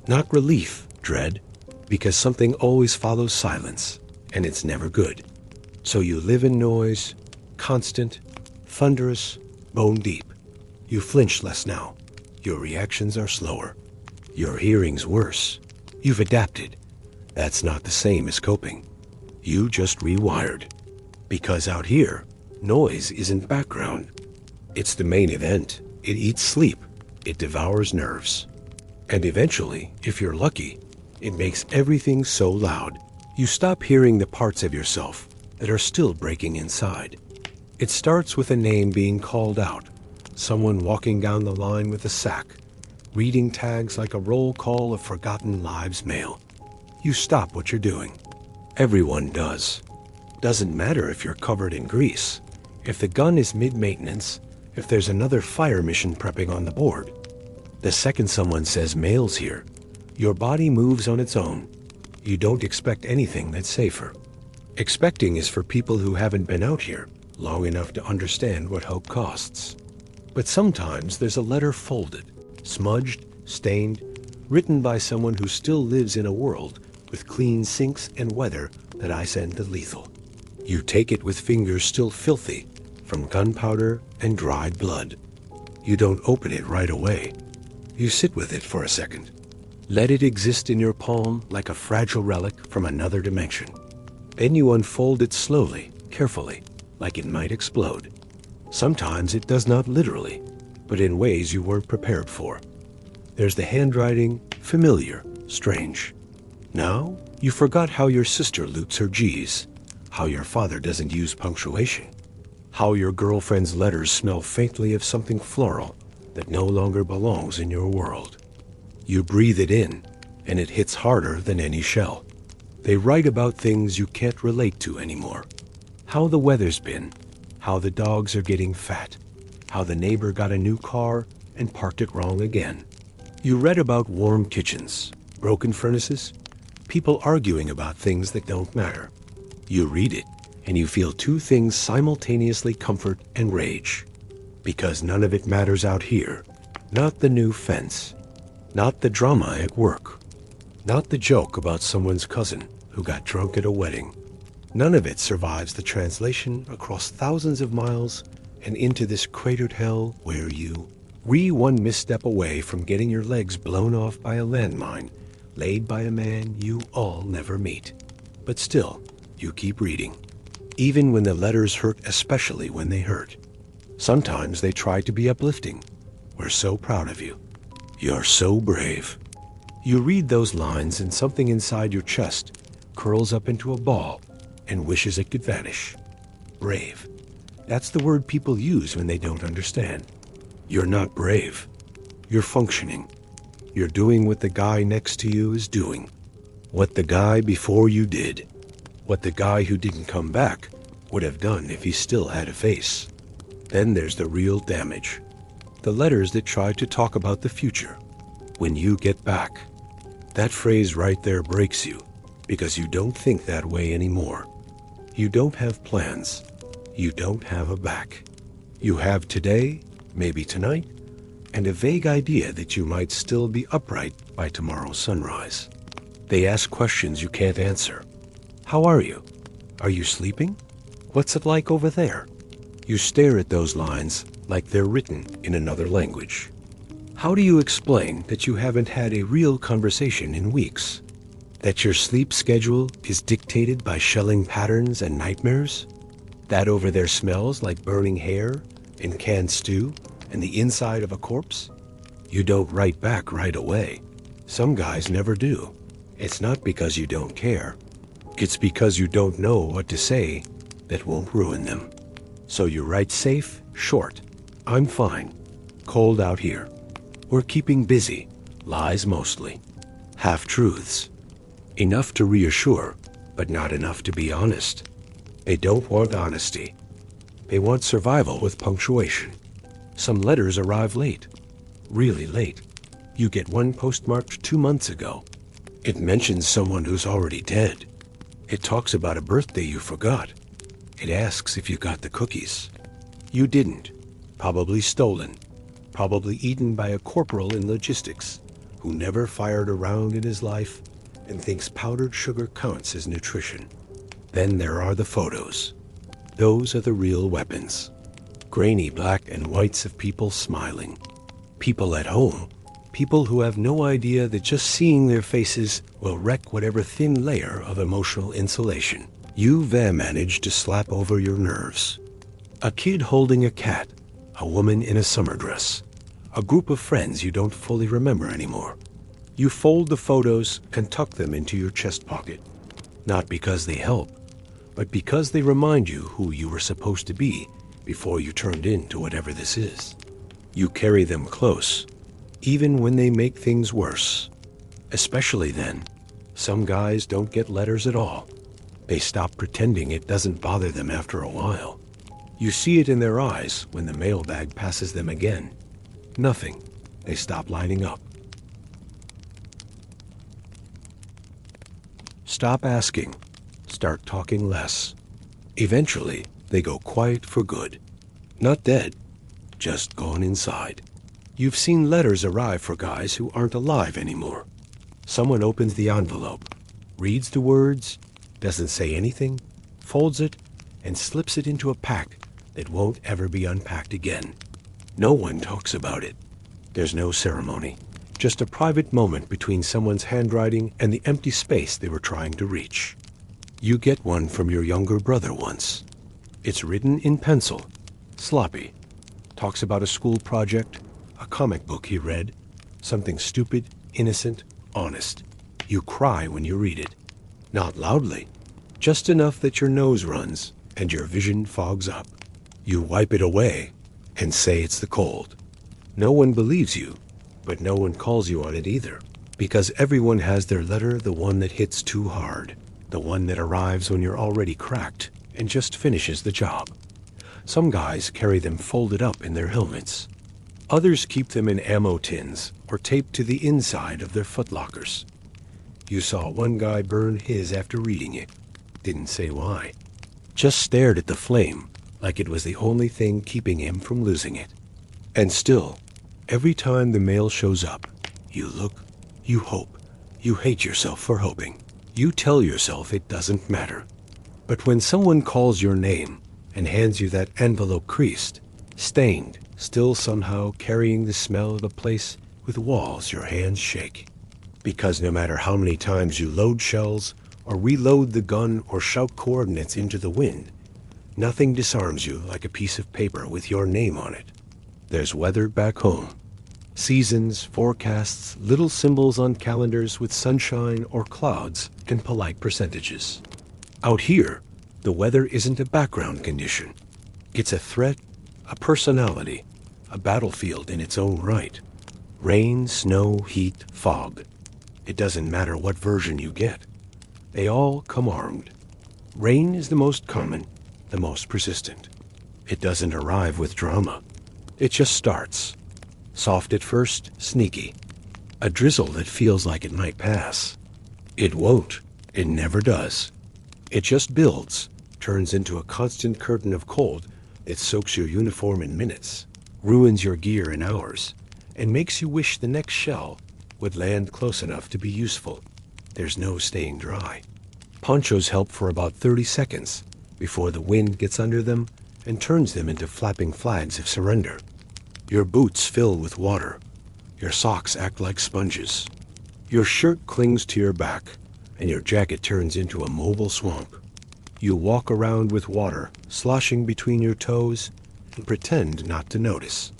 Not relief, dread, because something always follows silence, and it's never good. So you live in noise, constant, thunderous, bone deep. You flinch less now. Your reactions are slower. Your hearing's worse. You've adapted. That's not the same as coping. You just rewired. Because out here, noise isn't background. It's the main event. It eats sleep. It devours nerves. And eventually, if you're lucky, it makes everything so loud, you stop hearing the parts of yourself that are still breaking inside. It starts with a name being called out, someone walking down the line with a sack, reading tags like a roll call of forgotten lives mail. You stop what you're doing. Everyone does. Doesn't matter if you're covered in grease, if the gun is mid-maintenance, if there's another fire mission prepping on the board. The second someone says mail's here, your body moves on its own. You don't expect anything that's safer. Expecting is for people who haven't been out here long enough to understand what hope costs. But sometimes there's a letter folded, smudged, stained, written by someone who still lives in a world with clean sinks and weather that I send to lethal. You take it with fingers still filthy from gunpowder and dried blood. You don't open it right away. You sit with it for a second. Let it exist in your palm like a fragile relic from another dimension. Then you unfold it slowly, carefully, like it might explode. Sometimes it does not literally, but in ways you weren't prepared for. There's the handwriting, familiar, strange. Now, you forgot how your sister loops her G's, how your father doesn't use punctuation, how your girlfriend's letters smell faintly of something floral that no longer belongs in your world. You breathe it in, and it hits harder than any shell. They write about things you can't relate to anymore. How the weather's been, how the dogs are getting fat, how the neighbor got a new car and parked it wrong again. You read about warm kitchens, broken furnaces, people arguing about things that don't matter. You read it, and you feel two things simultaneously: comfort and rage. Because none of it matters out here. Not the new fence. Not the drama at work. Not the joke about someone's cousin who got drunk at a wedding. None of it survives the translation across thousands of miles and into this cratered hell where you one misstep away from getting your legs blown off by a landmine laid by a man you all never meet. But still, you keep reading. Even when the letters hurt, especially when they hurt. Sometimes they try to be uplifting. We're so proud of you. You're so brave. You read those lines and something inside your chest curls up into a ball and wishes it could vanish. Brave. That's the word people use when they don't understand. You're not brave. You're functioning. You're doing what the guy next to you is doing. What the guy before you did. What the guy who didn't come back would have done if he still had a face. Then there's the real damage. The letters that try to talk about the future. When you get back. That phrase right there breaks you, because you don't think that way anymore. You don't have plans. You don't have a back. You have today, maybe tonight, and a vague idea that you might still be upright by tomorrow's sunrise. They ask questions you can't answer. How are you? Are you sleeping? What's it like over there? You stare at those lines like they're written in another language. How do you explain that you haven't had a real conversation in weeks? That your sleep schedule is dictated by shelling patterns and nightmares? That over there smells like burning hair and canned stew and the inside of a corpse? You don't write back right away. Some guys never do. It's not because you don't care. It's because you don't know what to say that won't ruin them. So you write safe, short. I'm fine. Cold out here. We're keeping busy. Lies mostly. Half-truths. Enough to reassure, but not enough to be honest. They don't want honesty. They want survival with punctuation. Some letters arrive late. Really late. You get one postmarked 2 months ago. It mentions someone who's already dead. It talks about a birthday you forgot. It asks if you got the cookies. You didn't. Probably stolen. Probably eaten by a corporal in logistics who never fired a round in his life and thinks powdered sugar counts as nutrition. Then there are the photos. Those are the real weapons. Grainy black and whites of people smiling. People at home. People who have no idea that just seeing their faces will wreck whatever thin layer of emotional insulation you've managed to slap over your nerves. A kid holding a cat. A woman in a summer dress. A group of friends you don't fully remember anymore. You fold the photos and tuck them into your chest pocket. Not because they help, but because they remind you who you were supposed to be before you turned into whatever this is. You carry them close, even when they make things worse. Especially then. Some guys don't get letters at all. They stop pretending it doesn't bother them after a while. You see it in their eyes when the mailbag passes them again. Nothing. They stop lining up. Stop asking. Start talking less. Eventually, they go quiet for good. Not dead, just gone inside. You've seen letters arrive for guys who aren't alive anymore. Someone opens the envelope, reads the words, doesn't say anything, folds it, and slips it into a pack that won't ever be unpacked again. No one talks about it. There's no ceremony, just a private moment between someone's handwriting and the empty space they were trying to reach. You get one from your younger brother once. It's written in pencil, sloppy. Talks about a school project, a comic book he read, something stupid, innocent, honest. You cry when you read it. Not loudly, just enough that your nose runs and your vision fogs up. You wipe it away and say it's the cold. No one believes you, but no one calls you on it either, because everyone has their letter, the one that hits too hard, the one that arrives when you're already cracked and just finishes the job. Some guys carry them folded up in their helmets. Others keep them in ammo tins or taped to the inside of their footlockers. You saw one guy burn his after reading it. Didn't say why. Just stared at the flame like it was the only thing keeping him from losing it. And still, every time the mail shows up, you look, you hope, you hate yourself for hoping. You tell yourself it doesn't matter. But when someone calls your name and hands you that envelope creased, stained, still somehow carrying the smell of a place with walls your hands shake. Because no matter how many times you load shells or reload the gun or shout coordinates into the wind, nothing disarms you like a piece of paper with your name on it. There's weather back home. Seasons, forecasts, little symbols on calendars with sunshine or clouds and polite percentages. Out here, the weather isn't a background condition. It's a threat, a personality, a battlefield in its own right. Rain, snow, heat, fog. It doesn't matter what version you get. They all come armed. Rain is the most common, the most persistent. It doesn't arrive with drama. It just starts. Soft at first, sneaky. A drizzle that feels like it might pass. It won't. It never does. It just builds, turns into a constant curtain of cold that soaks your uniform in minutes, ruins your gear in hours, and makes you wish the next shell would land close enough to be useful. There's no staying dry. Ponchos help for about 30 seconds before the wind gets under them and turns them into flapping flags of surrender. Your boots fill with water. Your socks act like sponges. Your shirt clings to your back, and your jacket turns into a mobile swamp. You walk around with water sloshing between your toes and pretend not to notice.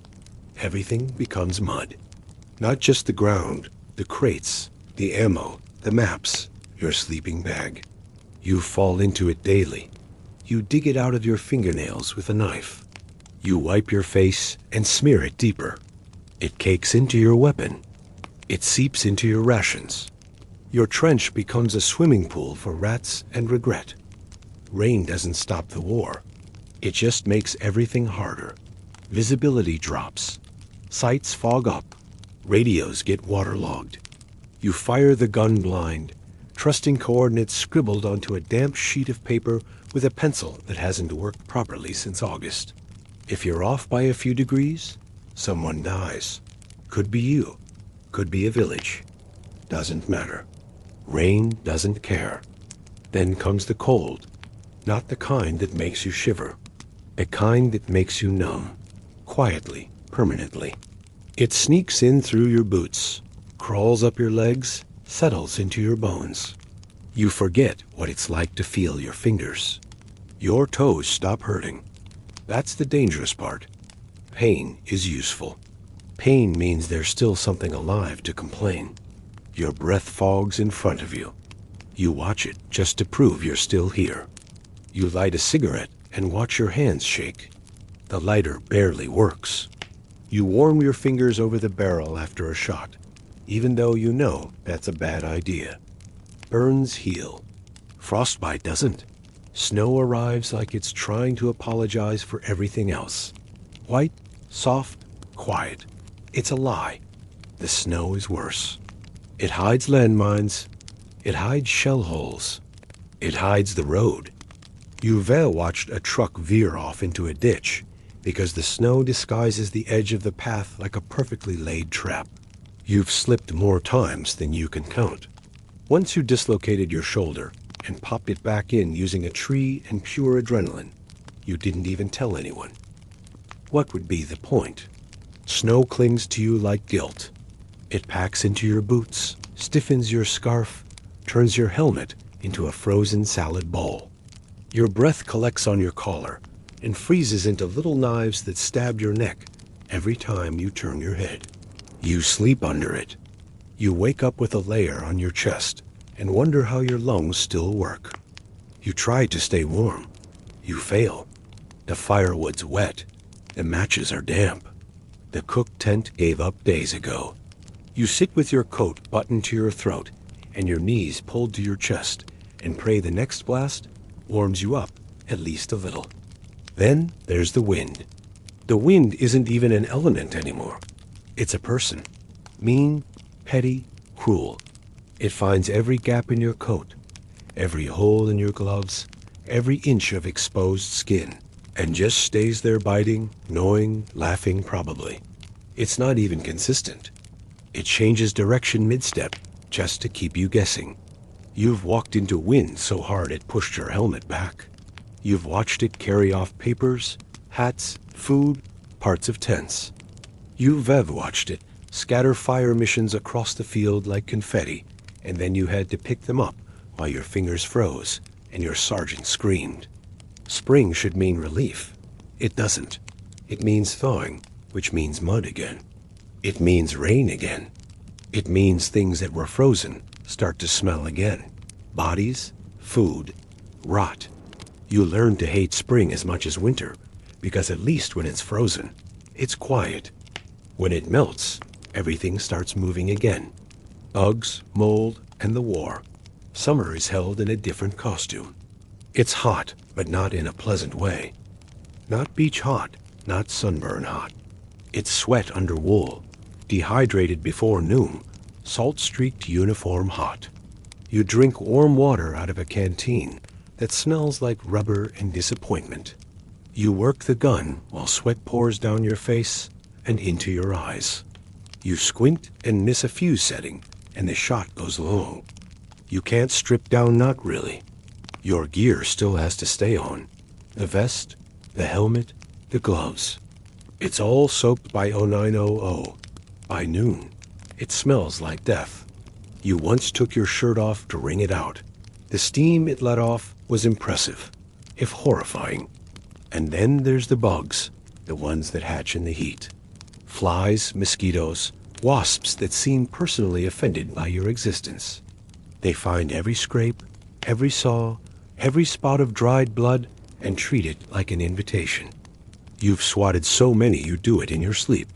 Everything becomes mud. Not just the ground, the crates, the ammo, the maps, your sleeping bag. You fall into it daily. You dig it out of your fingernails with a knife. You wipe your face and smear it deeper. It cakes into your weapon. It seeps into your rations. Your trench becomes a swimming pool for rats and regret. Rain doesn't stop the war. It just makes everything harder. Visibility drops. Sights fog up. Radios get waterlogged. You fire the gun blind, trusting coordinates scribbled onto a damp sheet of paper with a pencil that hasn't worked properly since August. If you're off by a few degrees, someone dies. Could be you. Could be a village. Doesn't matter. Rain doesn't care. Then comes the cold. Not the kind that makes you shiver. A kind that makes you numb. Quietly, permanently. It sneaks in through your boots, crawls up your legs, settles into your bones. You forget what it's like to feel your fingers. Your toes stop hurting. That's the dangerous part. Pain is useful. Pain means there's still something alive to complain. Your breath fogs in front of you. You watch it just to prove you're still here. You light a cigarette and watch your hands shake. The lighter barely works. You warm your fingers over the barrel after a shot, even though you know that's a bad idea. Burns heal. Frostbite doesn't. Snow arrives like it's trying to apologize for everything else. White, soft, quiet. It's a lie. The snow is worse. It hides landmines. It hides shell holes. It hides the road. You've watched a truck veer off into a ditch because the snow disguises the edge of the path like a perfectly laid trap. You've slipped more times than you can count. Once you dislocated your shoulder and popped it back in using a tree and pure adrenaline, you didn't even tell anyone. What would be the point? Snow clings to you like guilt. It packs into your boots, stiffens your scarf, turns your helmet into a frozen salad bowl. Your breath collects on your collar and freezes into little knives that stab your neck every time you turn your head. You sleep under it. You wake up with a layer on your chest and wonder how your lungs still work. You try to stay warm. You fail. The firewood's wet. The matches are damp. The cook tent gave up days ago. You sit with your coat buttoned to your throat and your knees pulled to your chest and pray the next blast warms you up at least a little. Then there's the wind. The wind isn't even an element anymore. It's a person. Mean, petty, cruel. It finds every gap in your coat, every hole in your gloves, every inch of exposed skin, and just stays there biting, gnawing, laughing probably. It's not even consistent. It changes direction mid-step just to keep you guessing. You've walked into wind so hard it pushed your helmet back. You've watched it carry off papers, hats, food, parts of tents. You've watched it scatter fire missions across the field like confetti, and then you had to pick them up while your fingers froze and your sergeant screamed. Spring should mean relief. It doesn't. It means thawing, which means mud again. It means rain again. It means things that were frozen start to smell again. Bodies, food, rot. You learn to hate spring as much as winter, because at least when it's frozen, it's quiet. When it melts, everything starts moving again. Bugs, mold, and the war. Summer is held in a different costume. It's hot, but not in a pleasant way. Not beach hot, not sunburn hot. It's sweat under wool, dehydrated before noon, salt-streaked uniform hot. You drink warm water out of a canteen that smells like rubber and disappointment. You work the gun while sweat pours down your face and into your eyes. You squint and miss a fuse setting, and the shot goes long. You can't strip down, not really. Your gear still has to stay on. The vest, the helmet, the gloves. It's all soaked by 0900. By noon, it smells like death. You once took your shirt off to wring it out. The steam it let off was impressive, if horrifying. And then there's the bugs, the ones that hatch in the heat. Flies, mosquitoes, wasps that seem personally offended by your existence. They find every scrape, every saw, every spot of dried blood, and treat it like an invitation. You've swatted so many you do it in your sleep.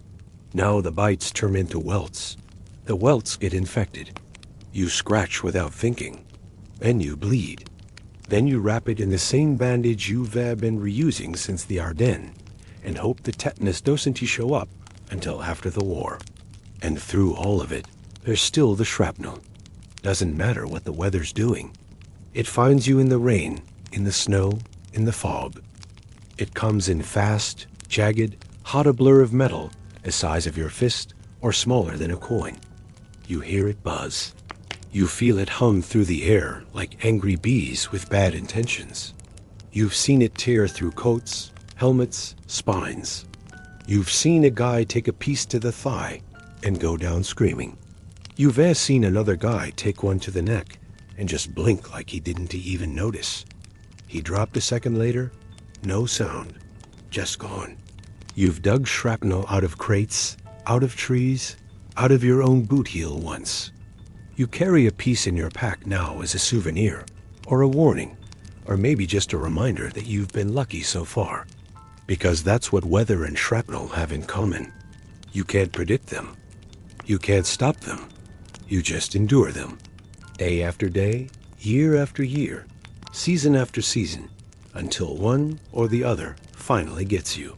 Now the bites turn into welts. The welts get infected. You scratch without thinking. Then you bleed. Then you wrap it in the same bandage you've been reusing since the Ardennes, and hope the tetanus doesn't show up until after the war. And through all of it, there's still the shrapnel. Doesn't matter what the weather's doing. It finds you in the rain, in the snow, in the fog. It comes in fast, jagged, hot a blur of metal, the size of your fist or smaller than a coin. You hear it buzz. You feel it hum through the air like angry bees with bad intentions. You've seen it tear through coats, helmets, spines. You've seen a guy take a piece to the thigh and go down screaming. You've seen another guy take one to the neck and just blink like he didn't even notice. He dropped a second later, no sound, just gone. You've dug shrapnel out of crates, out of trees, out of your own boot heel once. You carry a piece in your pack now as a souvenir, or a warning, or maybe just a reminder that you've been lucky so far. Because that's what weather and shrapnel have in common. You can't predict them. You can't stop them. You just endure them. Day after day, year after year, season after season, until one or the other finally gets you.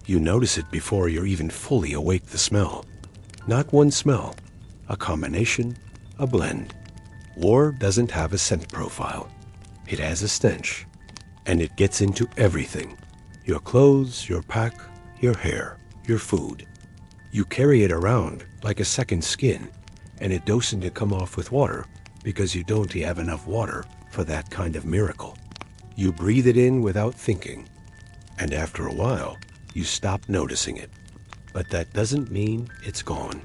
You notice it before you're even fully awake the smell. Not one smell, a combination, a blend. War doesn't have a scent profile. It has a stench, and it gets into everything. Your clothes, your pack, your hair, your food. You carry it around like a second skin, and it doesn't come off with water because you don't have enough water for that kind of miracle. You breathe it in without thinking, and after a while, you stop noticing it. But that doesn't mean it's gone.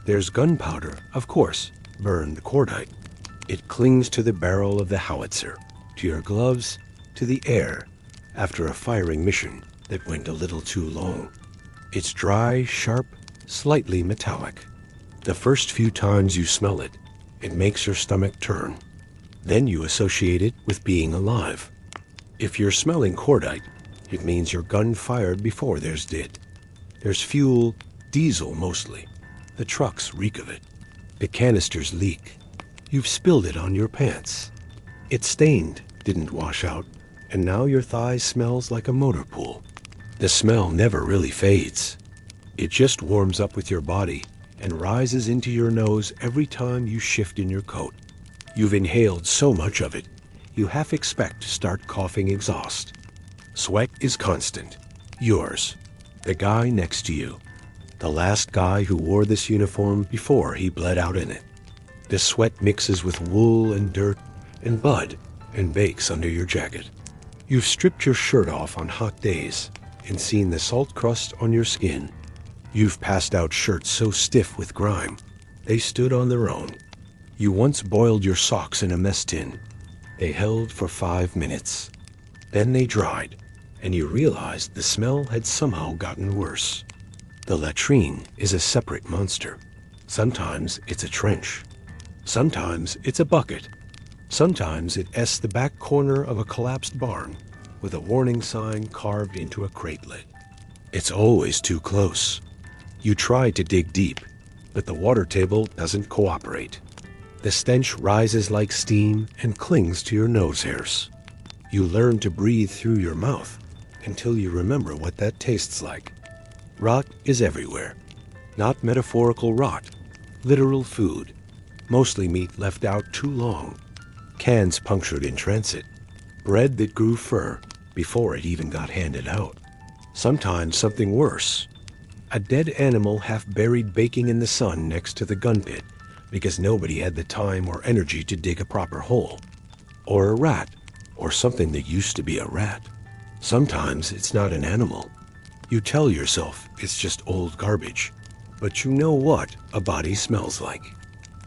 There's gunpowder, of course, burned cordite. It clings to the barrel of the howitzer, to your gloves, to the air, after a firing mission that went a little too long. It's dry, sharp, slightly metallic. The first few times you smell it, it makes your stomach turn. Then you associate it with being alive. If you're smelling cordite, it means your gun fired before theirs did. There's fuel, diesel mostly. The trucks reek of it. The canisters leak. You've spilled it on your pants. It stained, didn't wash out, and now your thigh smells like a motor pool. The smell never really fades. It just warms up with your body and rises into your nose every time you shift in your coat. You've inhaled so much of it, you half expect to start coughing exhaust. Sweat is constant. Yours. The guy next to you. The last guy who wore this uniform before he bled out in it. The sweat mixes with wool and dirt and bud and bakes under your jacket. You've stripped your shirt off on hot days and seen the salt crust on your skin. You've passed out shirts so stiff with grime, they stood on their own. You once boiled your socks in a mess tin. They held for 5 minutes. Then they dried, and you realized the smell had somehow gotten worse. The latrine is a separate monster. Sometimes it's a trench. Sometimes it's a bucket. Sometimes it's the back corner of a collapsed barn with a warning sign carved into a crate lid. It's always too close. You try to dig deep, but the water table doesn't cooperate. The stench rises like steam and clings to your nose hairs. You learn to breathe through your mouth until you remember what that tastes like. Rot is everywhere. Not metaphorical rot, literal food. Mostly meat left out too long. Cans punctured in transit. Bread that grew fur before it even got handed out. Sometimes something worse. A dead animal half buried baking in the sun next to the gun pit because nobody had the time or energy to dig a proper hole. Or a rat, or something that used to be a rat. Sometimes it's not an animal. You tell yourself it's just old garbage, but you know what a body smells like.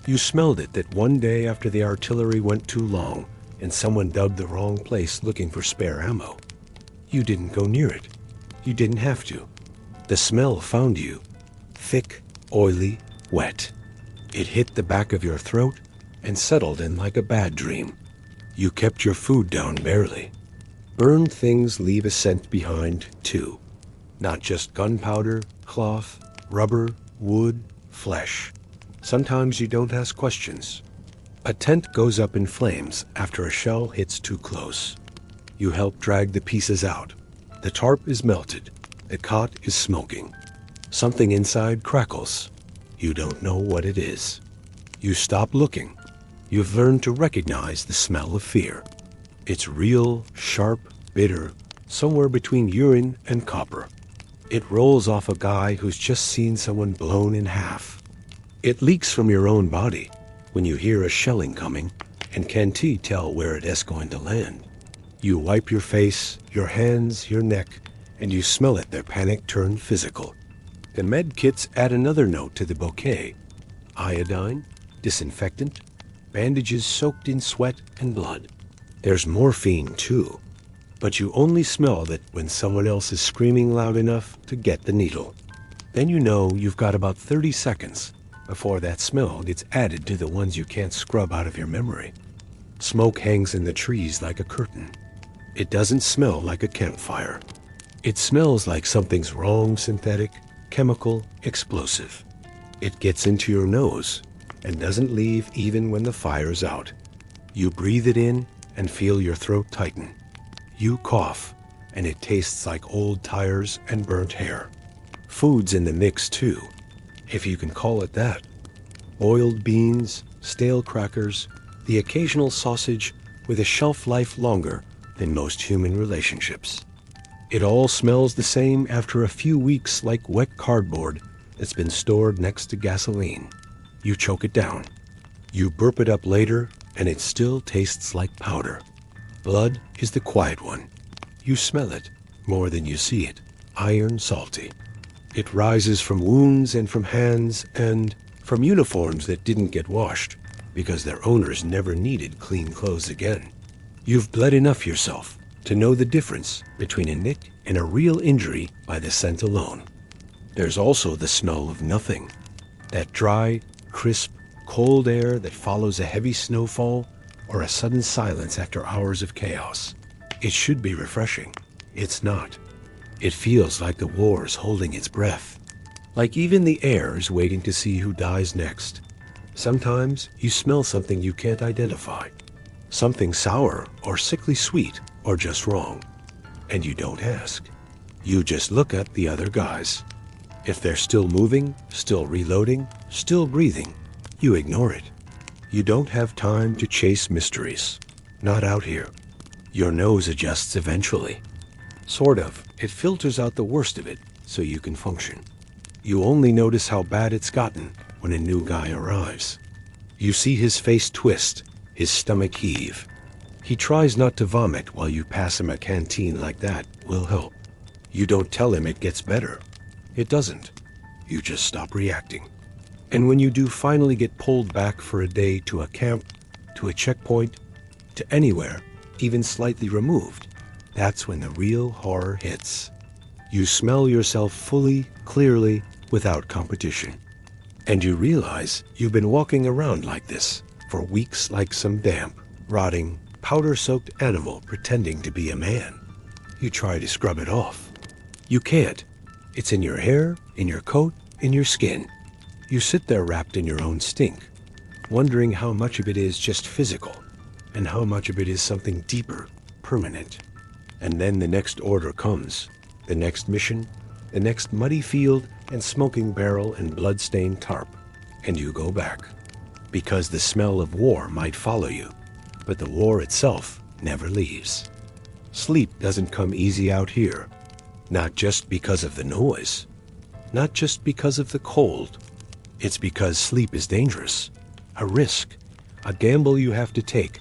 You smelled it that one day after the artillery went too long and someone dug the wrong place looking for spare ammo. You didn't go near it. You didn't have to. The smell found you. Thick, oily, wet. It hit the back of your throat and settled in like a bad dream. You kept your food down barely. Burned things leave a scent behind, too. Not just gunpowder, cloth, rubber, wood, flesh. Sometimes you don't ask questions. A tent goes up in flames after a shell hits too close. You help drag the pieces out. The tarp is melted. The cot is smoking. Something inside crackles. You don't know what it is. You stop looking. You've learned to recognize the smell of fear. It's real, sharp, bitter, somewhere between urine and copper. It rolls off a guy who's just seen someone blown in half. It leaks from your own body when you hear a shelling coming and can't tell where it is going to land. You wipe your face, your hands, your neck, and you smell it. Their panic turned physical. The med kits add another note to the bouquet. Iodine, disinfectant, bandages soaked in sweat and blood. There's morphine too, but you only smell that when someone else is screaming loud enough to get the needle. Then you know you've got about 30 seconds before that smell gets added to the ones you can't scrub out of your memory. Smoke hangs in the trees like a curtain. It doesn't smell like a campfire. It smells like something's wrong, synthetic, chemical, explosive. It gets into your nose and doesn't leave even when the fire's out. You breathe it in and feel your throat tighten. You cough, and it tastes like old tires and burnt hair. Food's in the mix too, if you can call it that. Boiled beans, stale crackers, the occasional sausage with a shelf life longer than most human relationships. It all smells the same after a few weeks, like wet cardboard that's been stored next to gasoline. You choke it down. You burp it up later, and it still tastes like powder. Blood is the quiet one. You smell it more than you see it. Iron salty. It rises from wounds and from hands and from uniforms that didn't get washed because their owners never needed clean clothes again. You've bled enough yourself to know the difference between a nick and a real injury by the scent alone. There's also the smell of nothing. That dry, crisp, cold air that follows a heavy snowfall or a sudden silence after hours of chaos. It should be refreshing. It's not. It feels like the war's holding its breath. Like even the air is waiting to see who dies next. Sometimes you smell something you can't identify. Something sour or sickly sweet or just wrong. And you don't ask. You just look at the other guys. If they're still moving, still reloading, still breathing, you ignore it. You don't have time to chase mysteries. Not out here. Your nose adjusts eventually. Sort of. It filters out the worst of it so you can function. You only notice how bad it's gotten when a new guy arrives. You see his face twist, his stomach heave. He tries not to vomit while you pass him a canteen like that will help. You don't tell him it gets better. It doesn't. You just stop reacting. And when you do finally get pulled back for a day to a camp, to a checkpoint, to anywhere, even slightly removed, that's when the real horror hits. You smell yourself fully, clearly, without competition. And you realize you've been walking around like this for weeks like some damp, rotting, powder-soaked animal pretending to be a man. You try to scrub it off. You can't. It's in your hair, in your coat, in your skin. You sit there wrapped in your own stink, wondering how much of it is just physical and how much of it is something deeper, permanent. And then the next order comes, the next mission, the next muddy field and smoking barrel and blood-stained tarp, and you go back. Because the smell of war might follow you, but the war itself never leaves. Sleep doesn't come easy out here, not just because of the noise, not just because of the cold. It's because sleep is dangerous, a risk, a gamble you have to take,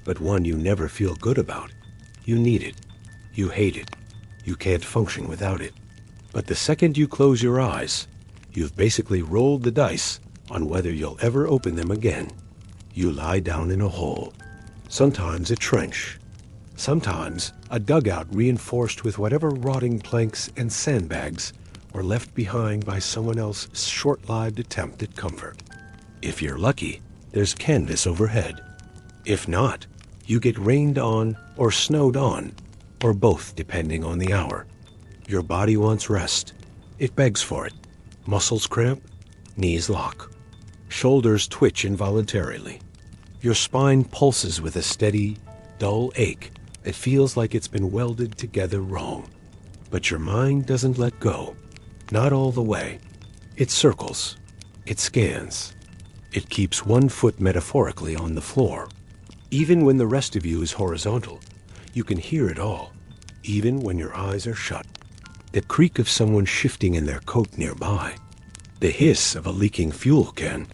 but one you never feel good about. You need it. You hate it. You can't function without it. But the second you close your eyes, you've basically rolled the dice on whether you'll ever open them again. You lie down in a hole, sometimes a trench, sometimes a dugout reinforced with whatever rotting planks and sandbags were left behind by someone else's short-lived attempt at comfort. If you're lucky, there's canvas overhead. If not, you get rained on or snowed on, or both depending on the hour. Your body wants rest. It begs for it. Muscles cramp, knees lock. Shoulders twitch involuntarily. Your spine pulses with a steady, dull ache that feels like it's been welded together wrong. But your mind doesn't let go. Not all the way. It circles. It scans. It keeps one foot metaphorically on the floor. Even when the rest of you is horizontal, you can hear it all, even when your eyes are shut. The creak of someone shifting in their coat nearby. The hiss of a leaking fuel can.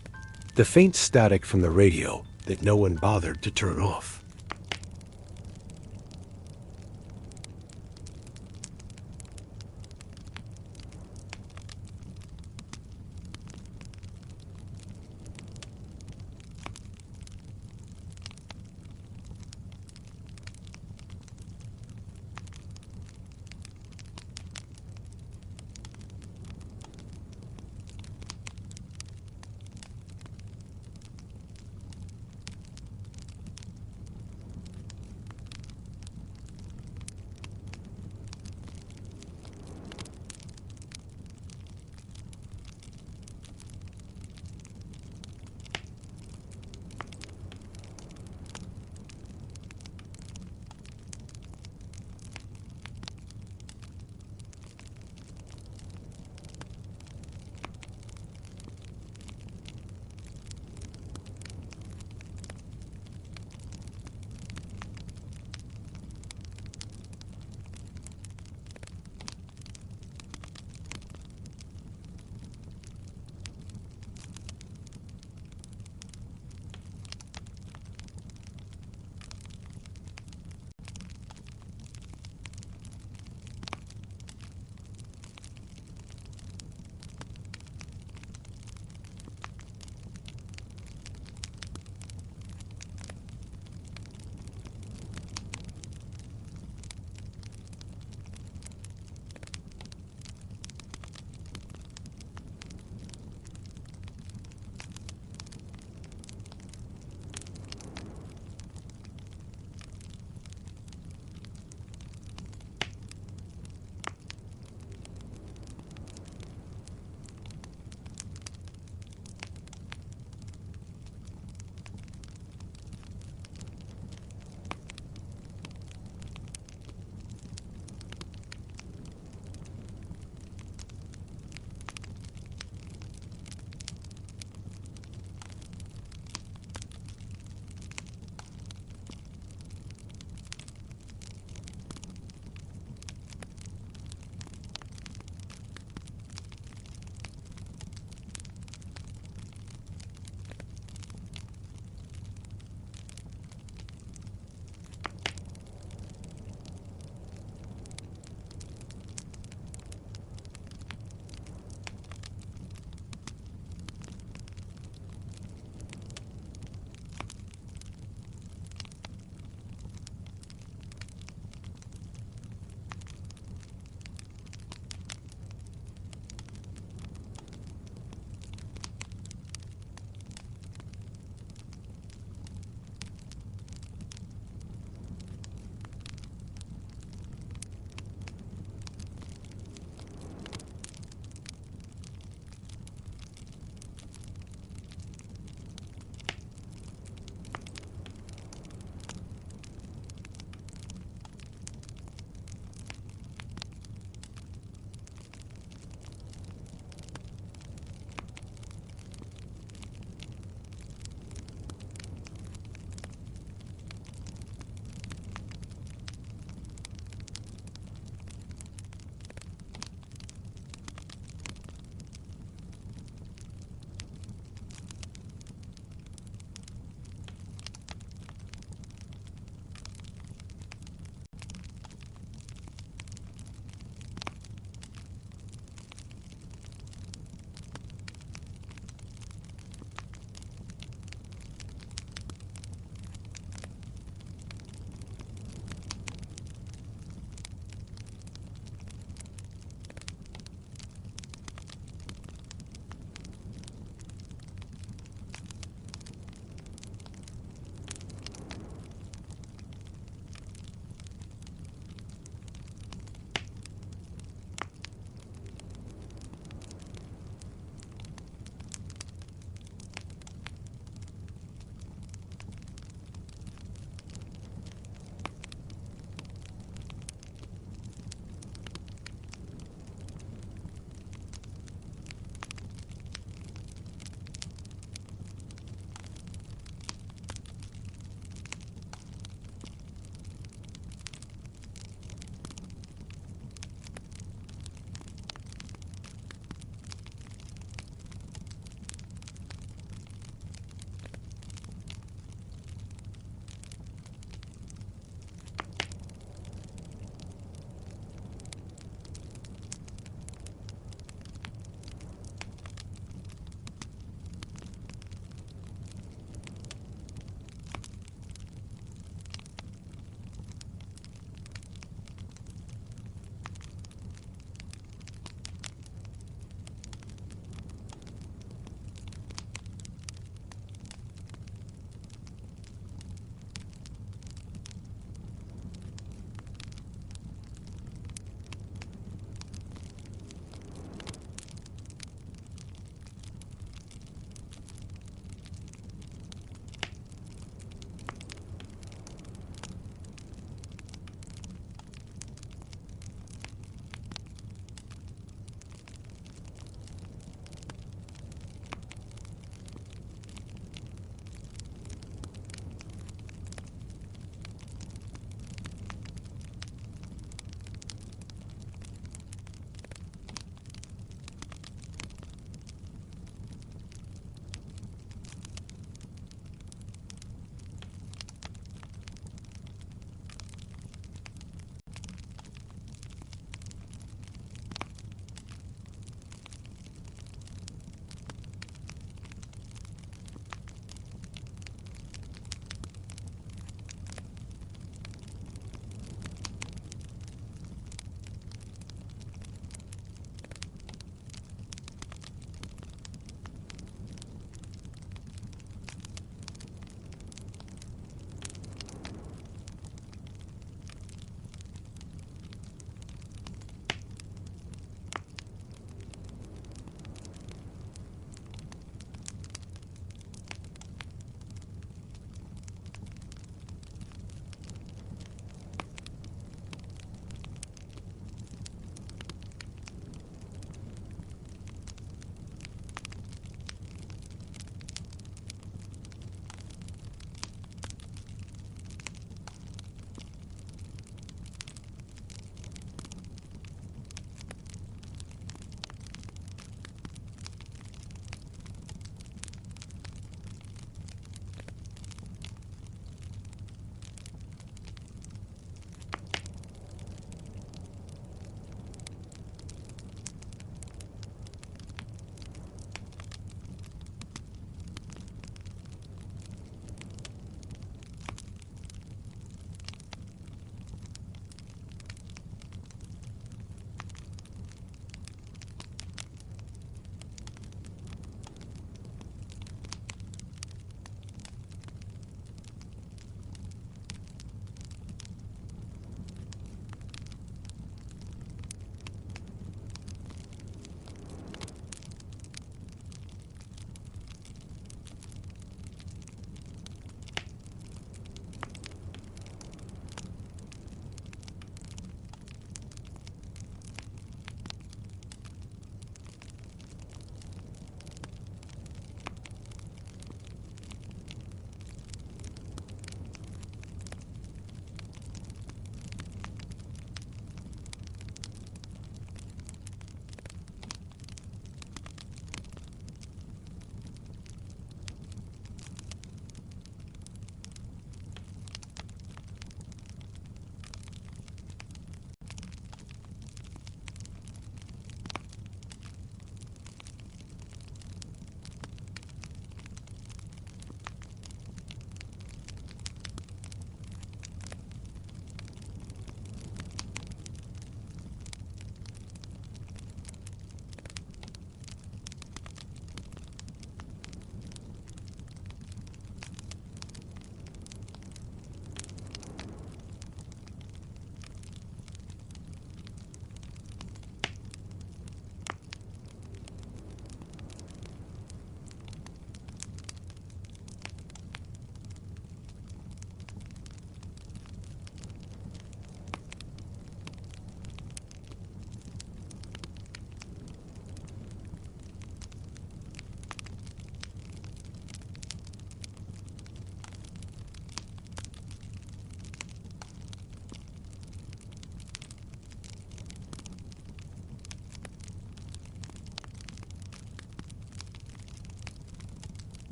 The faint static from the radio that no one bothered to turn off.